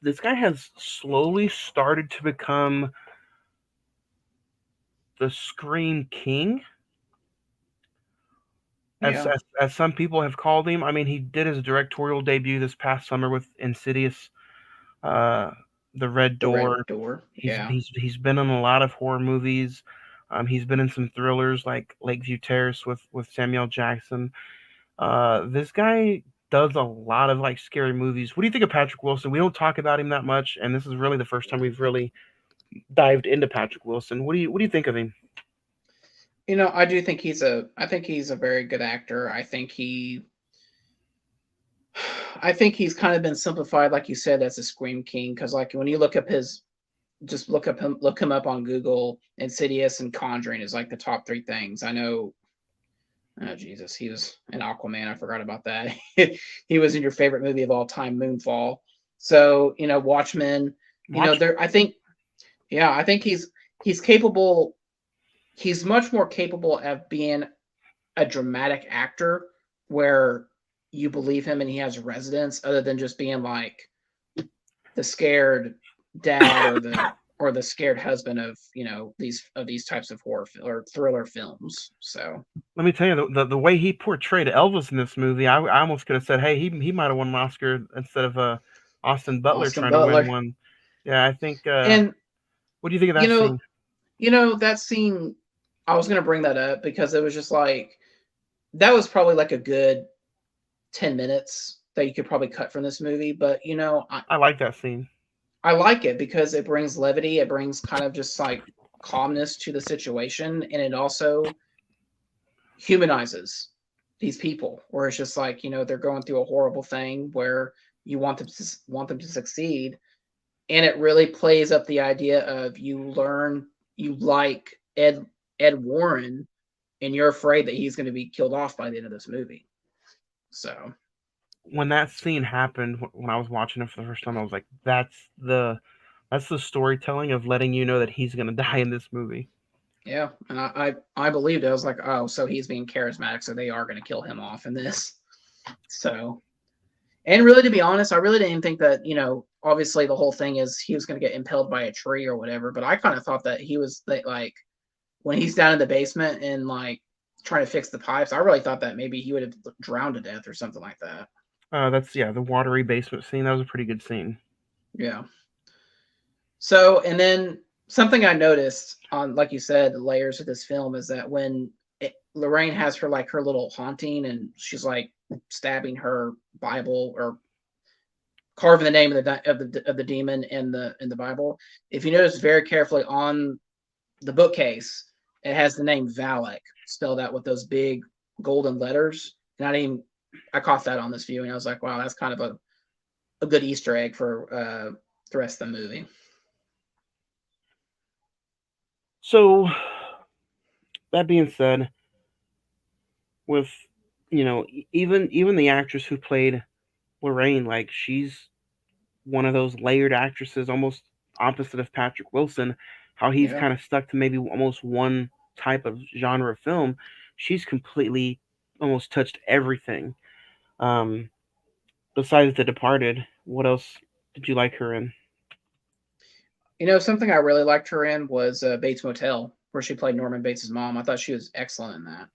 This guy has slowly started to become the Scream King, Yeah. as some people have called him. I mean, he did his directorial debut this past summer with Insidious, uh, The Red The Red Door. Door. Yeah. He's been in a lot of horror movies. He's been in some thrillers like Lakeview Terrace with Samuel Jackson. This guy does a lot of like scary movies. What do you think of Patrick Wilson? We don't talk about him that much, and this is really the first time we've really dived into Patrick Wilson. What do you think of him? I do think I think he's a very good actor. I think he's kind of been simplified, like you said, as a scream king. Because like when you look up look him up on Google. Insidious and Conjuring is like the top three things. I know. Oh Jesus, he was in Aquaman. I forgot about that. He was in your favorite movie of all time, Moonfall. So Watchmen. I think, yeah, I think he's capable. He's much more capable of being a dramatic actor where you believe him and he has resonance, other than just being like the scared dad or the scared husband of these types of horror or thriller films. So let me tell you, the way he portrayed Elvis in this movie, I almost could have said, hey, he might have won an Oscar instead of Austin Butler Austin trying Butler. to win one. Yeah, I think. And what do you think of that scene? That scene, I was going to bring that up because it was just like, that was probably like a good 10 minutes that you could probably cut from this movie. But, I like that scene. I like it because it brings levity. It brings kind of just like calmness to the situation. And it also humanizes these people, where it's just like, they're going through a horrible thing where you want them to succeed. And it really plays up the idea of you like Ed Warren, and you're afraid that he's going to be killed off by the end of this movie. So when that scene happened, when I was watching it for the first time, I was like, that's the storytelling of letting you know that he's going to die in this movie. Yeah, and I believed it. I was like, oh, so he's being charismatic, so they are going to kill him off in this. So, and really, to be honest, I really didn't think that, obviously the whole thing is he was going to get impaled by a tree or whatever, but I kind of thought that he was like, when he's down in the basement and like trying to fix the pipes, I really thought that maybe he would have drowned to death or something like that. That's the watery basement scene. That was a pretty good scene. Yeah. So, and then something I noticed on, like you said, the layers of this film is that when Lorraine has her like her little haunting and she's like stabbing her Bible or carving the name of the demon in the Bible. If you notice very carefully on the bookcase, it has the name Valak spelled out with those big golden letters. And I caught that on this view, and I was like, wow, that's kind of a good Easter egg for the rest of the movie. So that being said, with even the actress who played Lorraine, like she's one of those layered actresses, almost opposite of Patrick Wilson, how he's kind of stuck to maybe almost one type of genre of film. She's completely almost touched everything. Besides The Departed, what else did you like her in? Something I really liked her in was Bates Motel, where she played Norman Bates' mom. I thought she was excellent in that.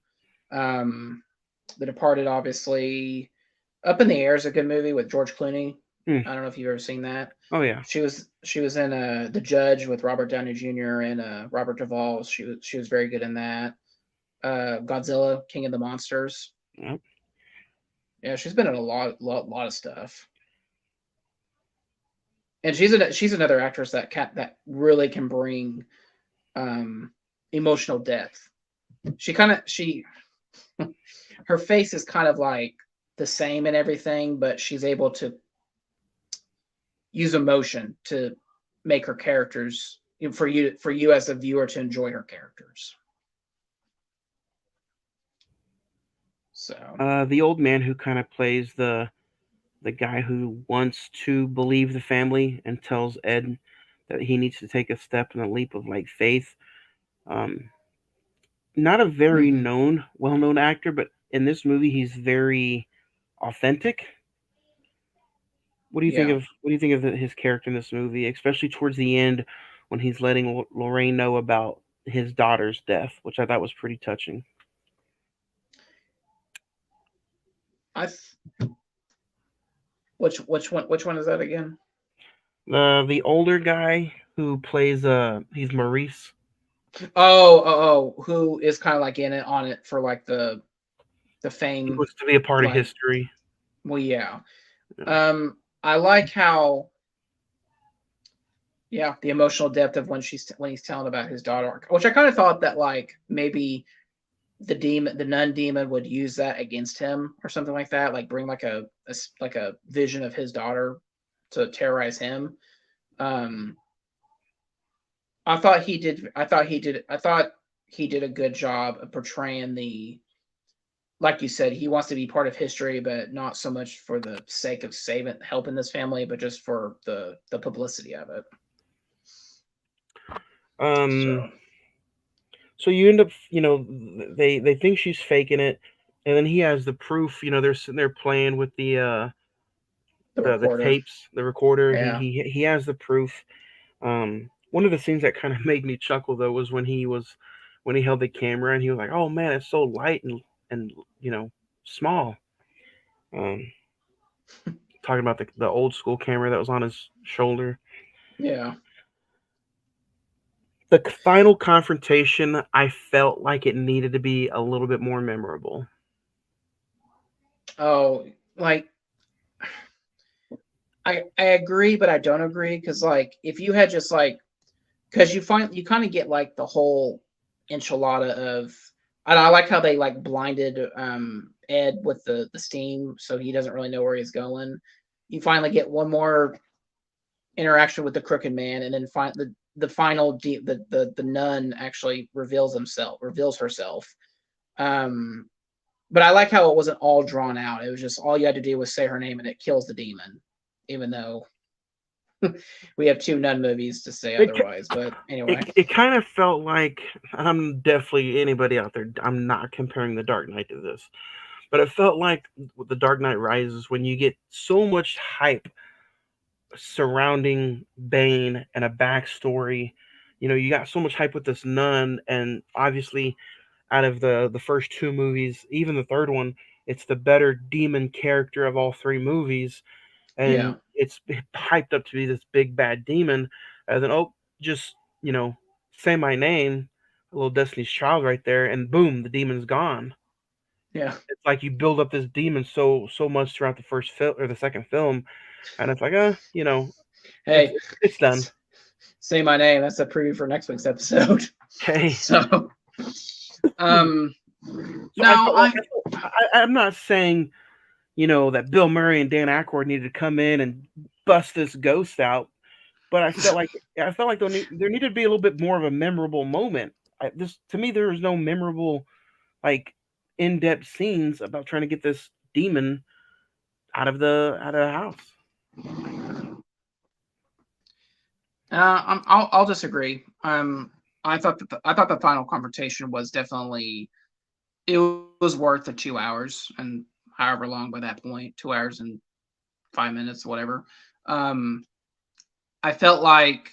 The Departed, obviously. Up in the Air is a good movie with George Clooney. I don't know if you've ever seen that. Oh yeah. She was in The Judge with Robert Downey Jr. and Robert Duvall. She was very good in that. Godzilla, King of the Monsters. Yep. Yeah, she's been in a lot of stuff. And she's another actress that really can bring emotional depth. Her face is kind of like the same and everything, but she's able to use emotion to make her characters, for you as a viewer to enjoy her characters. So the old man who kind of plays the guy who wants to believe the family and tells Ed that he needs to take a step and a leap of like faith. Not a very well-known actor, but in this movie he's very authentic. What do you think of his character in this movie, especially towards the end when he's letting Lorraine know about his daughter's death, which I thought was pretty touching. Which one is that again? The older guy who plays he's Maurice. Who is kind of like on it for like the fame. He wants to be a part of history. Well, yeah. Yeah. I like how, yeah, the emotional depth of when he's telling about his daughter, which I kind of thought that like maybe the nun demon would use that against him or something like that, like bring like like a vision of his daughter to terrorize him. Um, I thought he did a good job of portraying the, like you said, he wants to be part of history, but not so much for the sake of helping this family, but just for the publicity of it. Um. So So you end up, they think she's faking it, and then he has the proof. They're sitting there playing with the the recorder, tapes, the recorder. He yeah, he has the proof. One of the scenes that kind of made me chuckle though was when he held the camera and he was like, "Oh man, it's so light and small." Um, Talking about the old school camera that was on his shoulder. yeah. The final confrontation, I felt like it needed to be a little bit more memorable. Oh, like I agree, but I don't agree because like if you had just like because you kind of get like the whole enchilada of, and I like how they like blinded Ed with the steam so he doesn't really know where he's going. You finally get one more interaction with the crooked man, and then the final the nun actually reveals herself. Um, but I like how it wasn't all drawn out. It was just all you had to do was say her name and it kills the demon, even though we have two nun movies to say It otherwise. But it, anyway, it kind of felt like, I'm definitely, anybody out there, I'm not comparing the Dark Knight to this, but it felt like with the Dark Knight Rises when you get so much hype surrounding Bane and a backstory. You got so much hype with this nun, and obviously out of the first two movies, even the third one, it's the better demon character of all three movies, yeah, and it's hyped up to be this big bad demon, and then, oh, just say my name, a little Destiny's Child right there, and boom, the demon's gone. yeah. It's like you build up this demon so much throughout the first film or the second film, and it's like, it's Hey, it's done. say my name. That's a preview for next week's episode. Okay. So, um, So I no, felt like, I'm not saying that Bill Murray and Dan Aykroyd needed to come in and bust this ghost out, but I felt like there needed to be a little bit more of a memorable moment. This, to me, there was no memorable, like, in-depth scenes about trying to get this demon out of the house. I'll disagree. I thought the final confrontation was definitely, it was worth the 2 hours and however long by that point, 2 hours and 5 minutes, whatever. Um, I felt like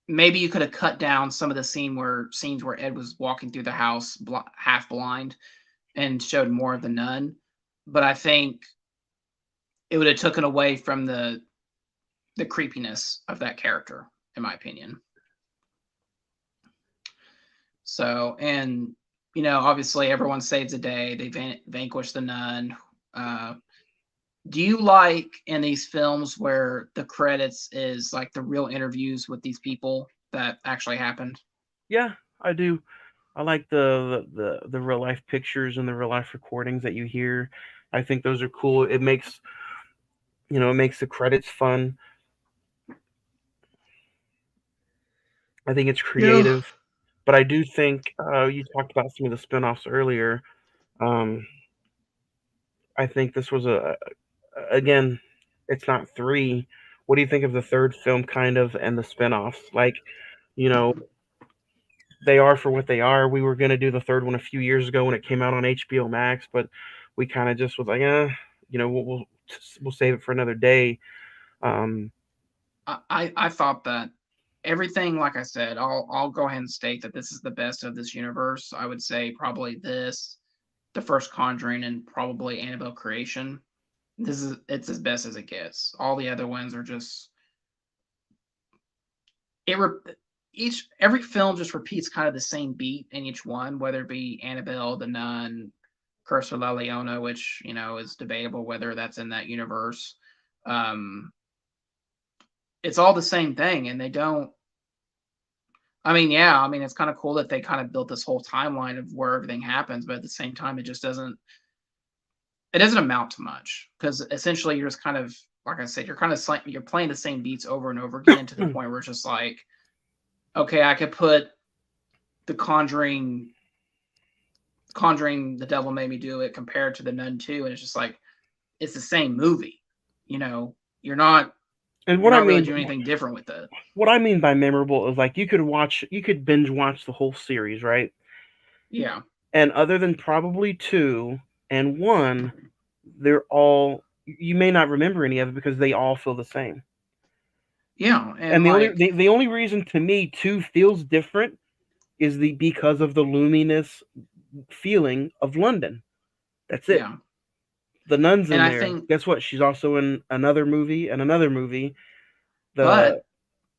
maybe you could have cut down some of the scenes where Ed was walking through the house half blind and showed more of the nun. But I think it would have taken away from the creepiness of that character, in my opinion. So, and obviously everyone saves the day. They vanquish the nun. Uh, do you like in these films where the credits is like the real interviews with these people that actually happened? Yeah, I do. I like the real life pictures and the real life recordings that you hear. I think those are cool. It makes the credits fun. I think it's Yeah. creative, but I do think, you talked about some of the spin-offs earlier. Um, I think this was again, it's not three. What do you think of the third film, kind of, and the spin-offs? Like, you know, they are for what they are. We were gonna do the third one a few years ago when it came out on HBO Max, but we kind of just was like, we'll save it for another day. Um, I thought that everything, like I said, I'll go ahead and state that this is the best of this universe. I would say probably this, the first Conjuring, and probably Annabelle Creation. It's as best as it gets. All the other ones are just it. Every film just repeats kind of the same beat in each one, whether it be Annabelle, The Nun, Curse of La Leona, which is debatable whether that's in that universe. It's all the same thing, and they don't. I mean, yeah, I mean, it's kind of cool that they kind of built this whole timeline of where everything happens, but at the same time, it just doesn't. It doesn't amount to much because essentially you're just kind of, like I said, you're playing the same beats over and over again to the point where it's just like, okay, I could put the Conjuring, The Devil Made Me Do It compared to the Nun 2, and it's just like it's the same movie. You're not. And You're not really doing anything different with it. What I mean by memorable is like you could binge watch the whole series, right? Yeah. And other than probably 2 and 1, they're all, you may not remember any of it because they all feel the same. Yeah, and the only reason to me 2 feels different is because of the luminous feeling of London. That's it. Yeah. The Nun's in there. Guess what? She's also in another movie and another movie. But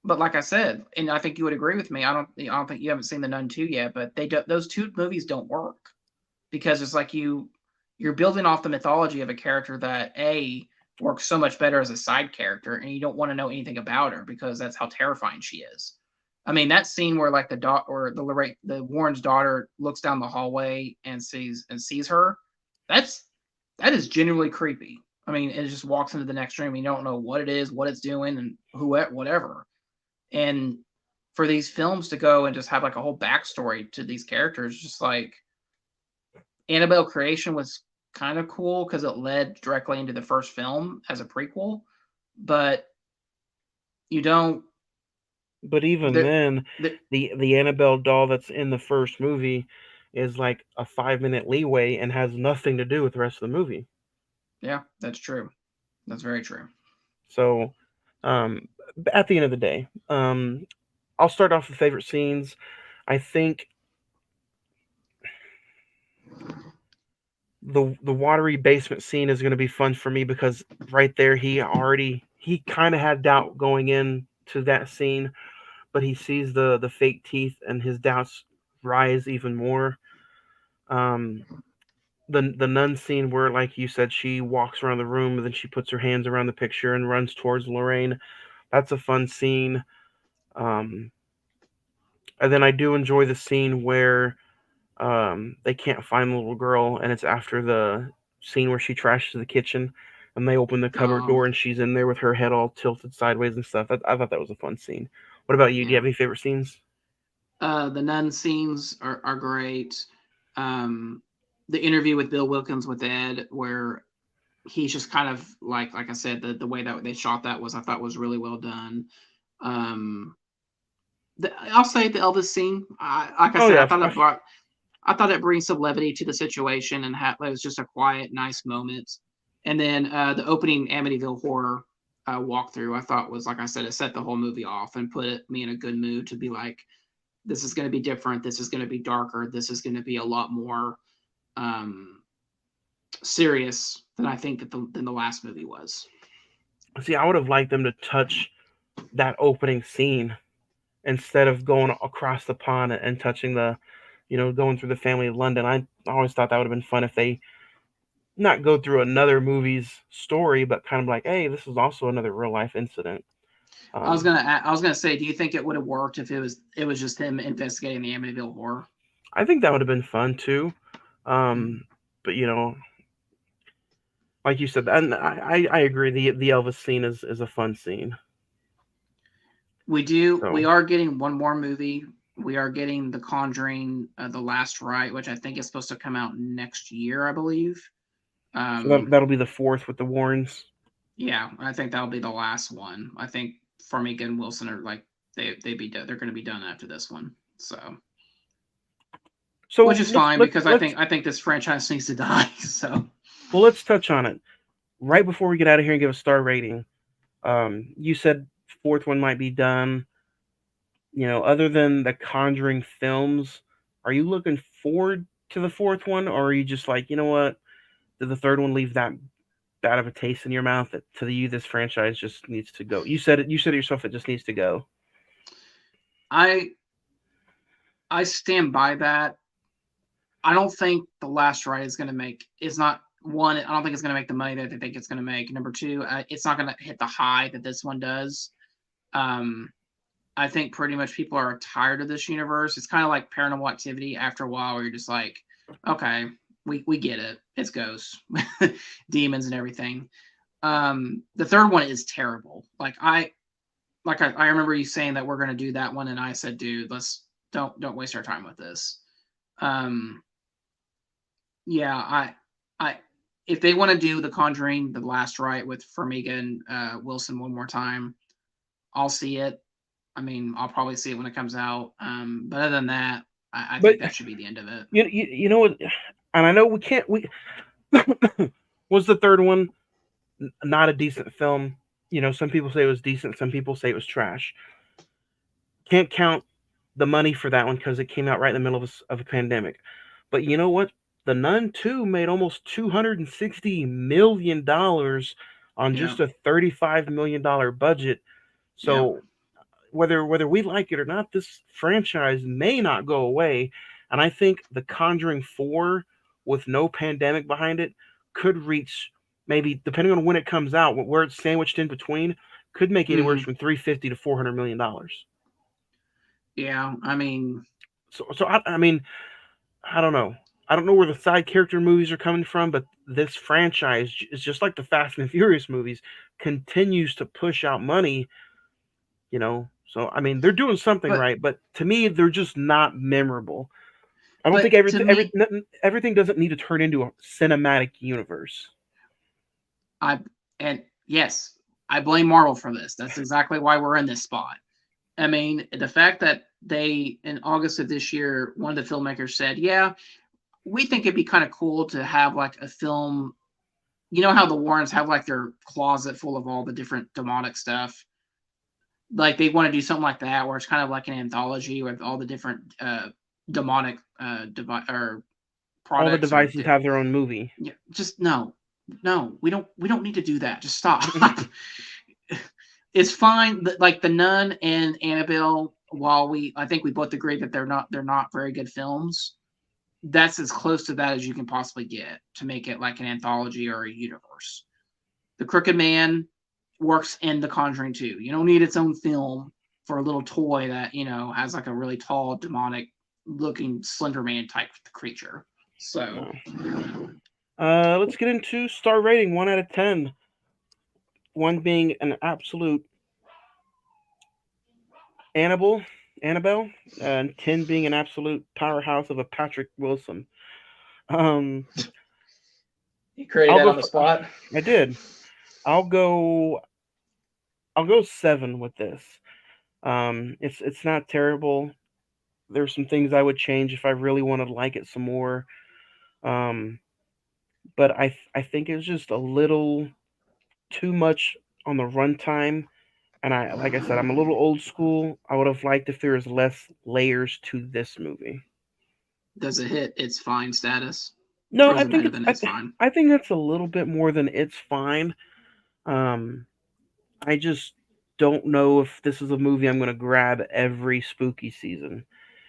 like I said, and I think you would agree with me. I don't think you haven't seen the Nun 2 yet, but those 2 movies don't work because it's like you're building off the mythology of a character that works so much better as a side character, and you don't want to know anything about her because that's how terrifying she is. I mean, that scene where like the Warren's daughter looks down the hallway and sees her, that is genuinely creepy. I mean, it just walks into the next room. You don't know what it is, what it's doing, and whatever. And for these films to go and just have like a whole backstory to these characters, just like Annabelle Creation was kind of cool because it led directly into the first film as a prequel, but you don't. But even then, the Annabelle doll that's in the first movie is like a 5-minute leeway and has nothing to do with the rest of the movie. Yeah, that's true. That's very true. So, at the end of the day, I'll start off with favorite scenes. I think the watery basement scene is going to be fun for me because right there he kind of had doubt going into that scene, but he sees the fake teeth and his doubts rise even more. The nun scene where, like you said, she walks around the room and then she puts her hands around the picture and runs towards Lorraine. That's a fun scene. And then I do enjoy the scene where they can't find the little girl, and it's after the scene where she trashes the kitchen and they open the cupboard door and she's in there with her head all tilted sideways and stuff. I thought that was a fun scene. What about you? Yeah. Do you have any favorite scenes? The nun scenes are great. The interview with Bill Wilkins with Ed, where he's just kind of like I said, the way that they shot that I thought was really well done. I'll say the Elvis scene. I thought it brings some levity to the situation, and it was just a quiet, nice moment. And then the opening Amityville Horror walkthrough, I thought was, like I said, it set the whole movie off and put me in a good mood to be like, this is going to be different. This is going to be darker. This is going to be a lot more serious than I think than the last movie was. See, I would have liked them to touch that opening scene instead of going across the pond and touching going through the family of London. I always thought that would have been fun if they not go through another movie's story, but kind of like, hey, this is also another real life incident. I was gonna say, do you think it would have worked if it was just him investigating the Amityville Horror? I think that would have been fun too. But like you said, and I agree. The Elvis scene is a fun scene. We are getting one more movie. We are getting The Conjuring, The Last Rite, which I think is supposed to come out next year, I believe. So that'll be the 4th with the Warrens. Yeah, I think that'll be the last one. I think Farmiga and Wilson are like they're going to be done after this one. So which is fine because I think this franchise needs to die. So well, let's touch on it right before we get out of here and give a star rating. You said 4th one might be done. Other than the Conjuring films, are you looking forward to the 4th one, or are you just like, you know what, did the 3rd one leave that bad of a taste in your mouth that to you this franchise just needs to go? You said it yourself, it just needs to go. I stand by that. I don't think The Last Ride is going to make. It's not one. I don't think it's going to make the money that they think it's going to make. Number two, it's not going to hit the high that this one does. Um, I think pretty much people are tired of this universe. It's kind of like Paranormal Activity. After a while, where you're just like, okay, we get it. It's ghosts, demons, and everything. The third one is terrible. I remember you saying that we're going to do that one, and I said, dude, let's don't waste our time with this. Yeah, I if they want to do The Conjuring, The Last Rite with Farmiga and Wilson one more time, I'll see it. I mean, I'll probably see it when it comes out. But other than that, I But think that should be the end of it. you know what? And I know we can't. We was the third one not a decent film? You know, some people say it was decent. Some people say it was trash. Can't count the money for that one because it came out right in the middle of a pandemic. But you know what? The Nun 2 made almost $260 million on Yeah, just a $35 million budget. yeah. So whether we like it or not, this franchise may not go away. And I think The Conjuring 4, with no pandemic behind it, could reach, maybe depending on when it comes out, where it's sandwiched in between, could make anywhere Hmm. from 350 to $400 million. Yeah, I mean, So I mean, I don't know. I don't know where the side character movies are coming from, but this franchise is just like the Fast and Furious movies, continues to push out money, you know. So I mean, they're doing something but right, but to me, they're just not memorable. I don't think but to me, everything doesn't need to turn into a cinematic universe. I and yes, I blame Marvel for this. That's exactly why we're in this spot. I mean, the fact that they in August of this year, one of the filmmakers said, "Yeah, we think it'd be kind of cool to have like a film. You know how the Warrens have like their closet full of all the different demonic stuff. Like they want to do something like that, where it's kind of like an anthology with all the different demonic or All the products or devices have their own movie. yeah, just no, we don't need to do that. Just stop. It's fine. Like the Nun and Annabelle, while I think we both agree that they're not very good films. That's as close to that as you can possibly get to make it like an anthology or a universe. The Crooked Man works in The Conjuring too. You don't need its own film for a little toy that has like a really tall, demonic looking Slender Man type creature. So No. Let's get into star rating, 1 out of 10. One being an absolute Annabelle, and 10 being an absolute powerhouse of a Patrick Wilson. Um, you created I'll that go. on the spot. I did. I'll go. I'll go 7 with this. It's not terrible. There's some things I would change if I really wanted to like it some more. Um, but I think it was just a little too much on the runtime. And I, like I said, I'm a little old school. I would have liked if there was less layers to this movie. Does it hit its fine status? No, Or is it better than it's fine? I think that's a little bit more than it's fine. Um, I just don't know if this is a movie I'm going to grab every spooky season.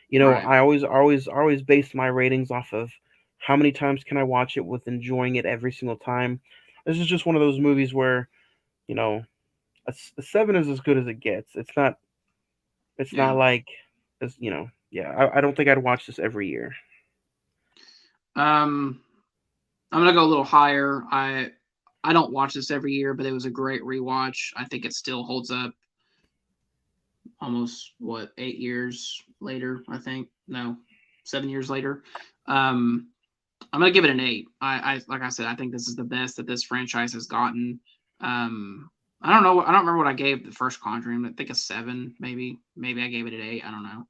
You know, Right. I always base my ratings off of how many times can I watch it with enjoying it every single time. This is just one of those movies where, you know, a 7 is as good as it gets. It's not Yeah. like, as yeah. I don't think I'd watch this every year. I'm gonna go a little higher. I don't watch this every year, but it was a great rewatch. I think it still holds up almost 8 years later, I think. No, 7 years later. I'm gonna give it an 8. I like I said, I think this is the best that this franchise has gotten. I don't know. I don't remember what I gave the first Conjuring. I think a 7, maybe. Maybe I gave it an 8. I don't know.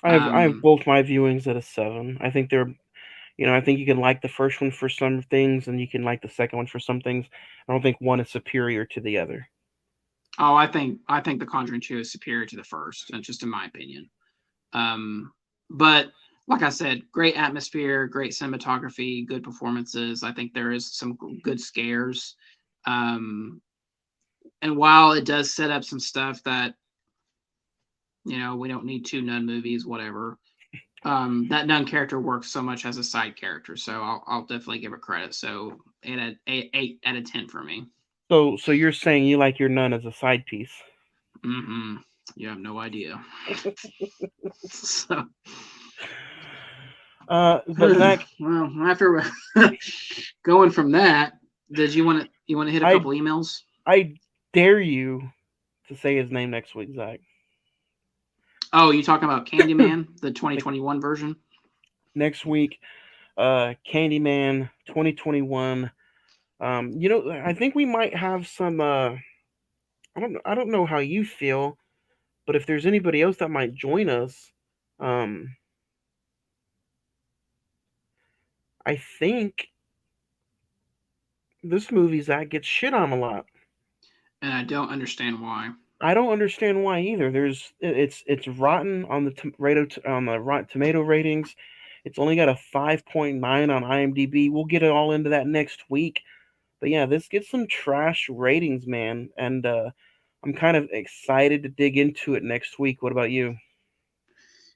I have Um, both my viewings at a 7. I think I think you can like the first one for some things, and you can like the second one for some things. I don't think one is superior to the other. oh, I think the Conjuring 2 is superior to the first, just in my opinion. But like I said, great atmosphere, great cinematography, good performances. I think there is some good scares. Um, and while it does set up some stuff that we don't need 2 nun movies, whatever. that nun character works so much as a side character, so I'll definitely give it credit. So 8 out of 10 for me. So you're saying you like your nun as a side piece? Mm-hmm. You have no idea. So, but Zach, well, after going from that, did you want to hit a I couple emails? I dare you to say his name next week, Zach. Oh, you talking about Candyman, the 2021 version? Next week, Candyman 2021. I think we might have some. I don't know how you feel, but if there's anybody else that might join us, um, I think this movie, Zach, gets shit on a lot. And I don't understand why. I don't understand why either. It's rotten on the on the Rotten Tomato ratings. It's only got a 5.9 on IMDb. We'll get it all into that next week. But yeah, this gets some trash ratings, man, and I'm kind of excited to dig into it next week. What about you?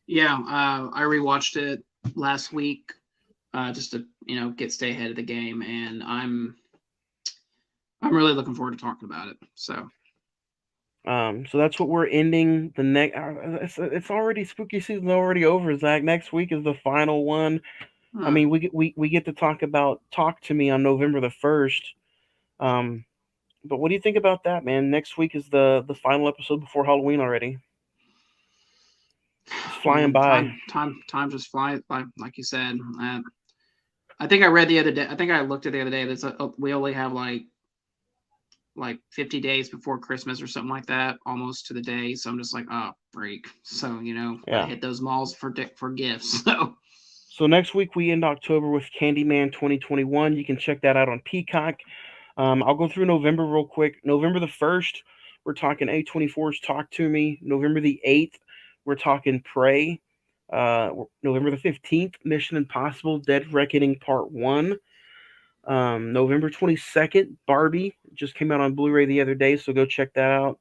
Yeah, I rewatched it last week just to stay ahead of the game, and I'm really looking forward to talking about it. So that's what we're ending the next. It's already spooky season's already over, Zach. Next week is the final one. I mean, we get to talk about Talk to Me on November the 1st. But what do you think about that, man? Next week is the final episode before Halloween already. It's flying by. Time just flies by, like you said. I think I read the other day. I think I looked at the other day. We only have like 50 days before Christmas or something like that, almost to the day. So I'm just like, oh, freak. So I hit those malls for gifts. So next week we end October with Candyman 2021. You can check that out on Peacock. I'll go through November real quick. November the 1st, we're talking A24's Talk to Me. November the 8th, we're talking Prey. November the 15th, Mission Impossible Dead Reckoning Part 1. November 22nd, Barbie just came out on Blu-ray the other day, so go check that out.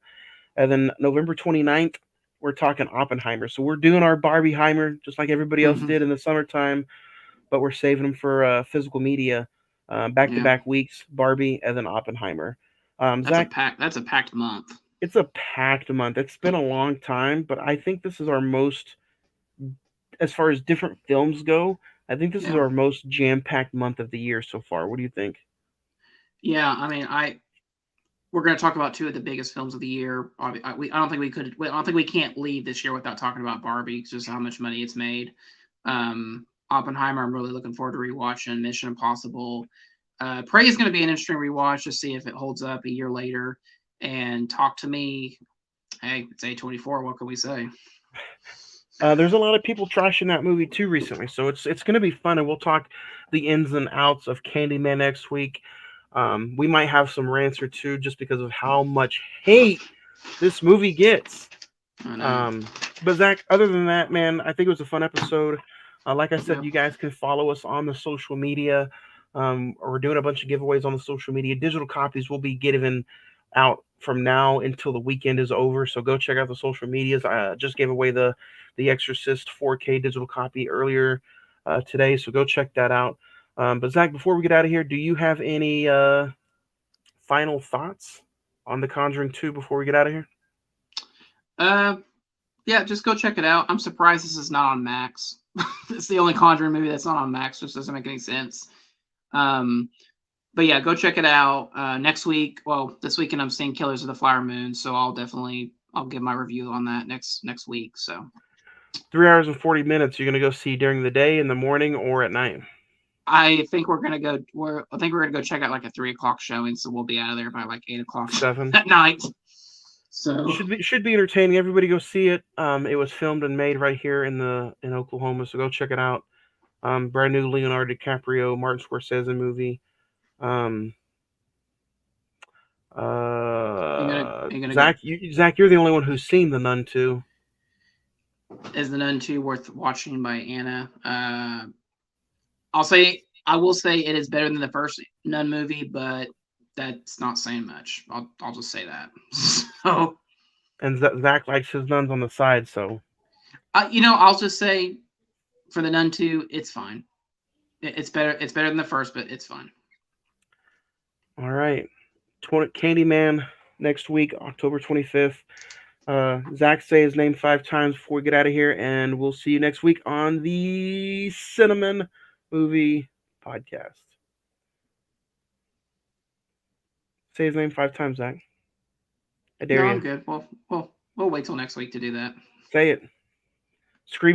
And then November 29th, we're talking Oppenheimer. So we're doing our Barbieheimer just like everybody else did in the summertime, but we're saving them for physical media. Back-to-back weeks, Barbie and then Oppenheimer. Zach, that's a packed month. It's a packed month. It's been a long time, but I think this is our most, as far as different films go, I think this is our most jam-packed month of the year so far. What do you think? Yeah, I mean, we're going to talk about two of the biggest films of the year. I don't think we can't leave this year without talking about Barbie, just how much money it's made. Oppenheimer, I'm really looking forward to rewatching. Mission Impossible. Prey is going to be an interesting rewatch to see if it holds up a year later. And Talk to Me, hey, it's A24. What can we say? There's a lot of people trashing that movie too recently, so it's going to be fun, and we'll talk the ins and outs of Candyman next week. We might have some rants or two just because of how much hate this movie gets. But Zach, other than that, man, I think it was a fun episode. Like I said, you guys can follow us on the social media. We're doing a bunch of giveaways on the social media. Digital copies will be given out from now until the weekend is over. So go check out the social medias. I just gave away the Exorcist 4K digital copy earlier today. So go check that out. But Zach, before we get out of here, do you have any final thoughts on The Conjuring 2 before we get out of here? Yeah, just go check it out. I'm surprised this is not on Max. It's the only Conjuring movie that's not on Max, which doesn't make any sense. But yeah, go check it out. Next week, this weekend I'm seeing Killers of the Flower Moon, so I'll give my review on that next week. So 3 hours and 40 minutes. You're gonna go see during the day, in the morning, or at night? I think we're gonna go. I think we're gonna go check out like a 3:00 showing, so we'll be out of there by like 8:00 7 at night. So should be entertaining. Everybody go see it. It was filmed and made right here in Oklahoma, so go check it out. Brand new Leonardo DiCaprio, Martin Scorsese movie. Zach, you're the only one who's seen The Nun 2. Is The Nun 2 worth watching by Anna? I will say it is better than the first Nun movie, but that's not saying much. I'll just say that. So, and Zach likes his nuns on the side, so I'll just say for the Nun 2, it's fine. It's better. It's better than the first, but it's fine. All right. Candyman next week, October 25th. Zach, say his name 5 times before we get out of here, and we'll see you next week on the Cine-Men Movie Podcast. Say his name 5 times, Zach. I dare you. I'm good. We'll wait till next week to do that. Say it. Scream.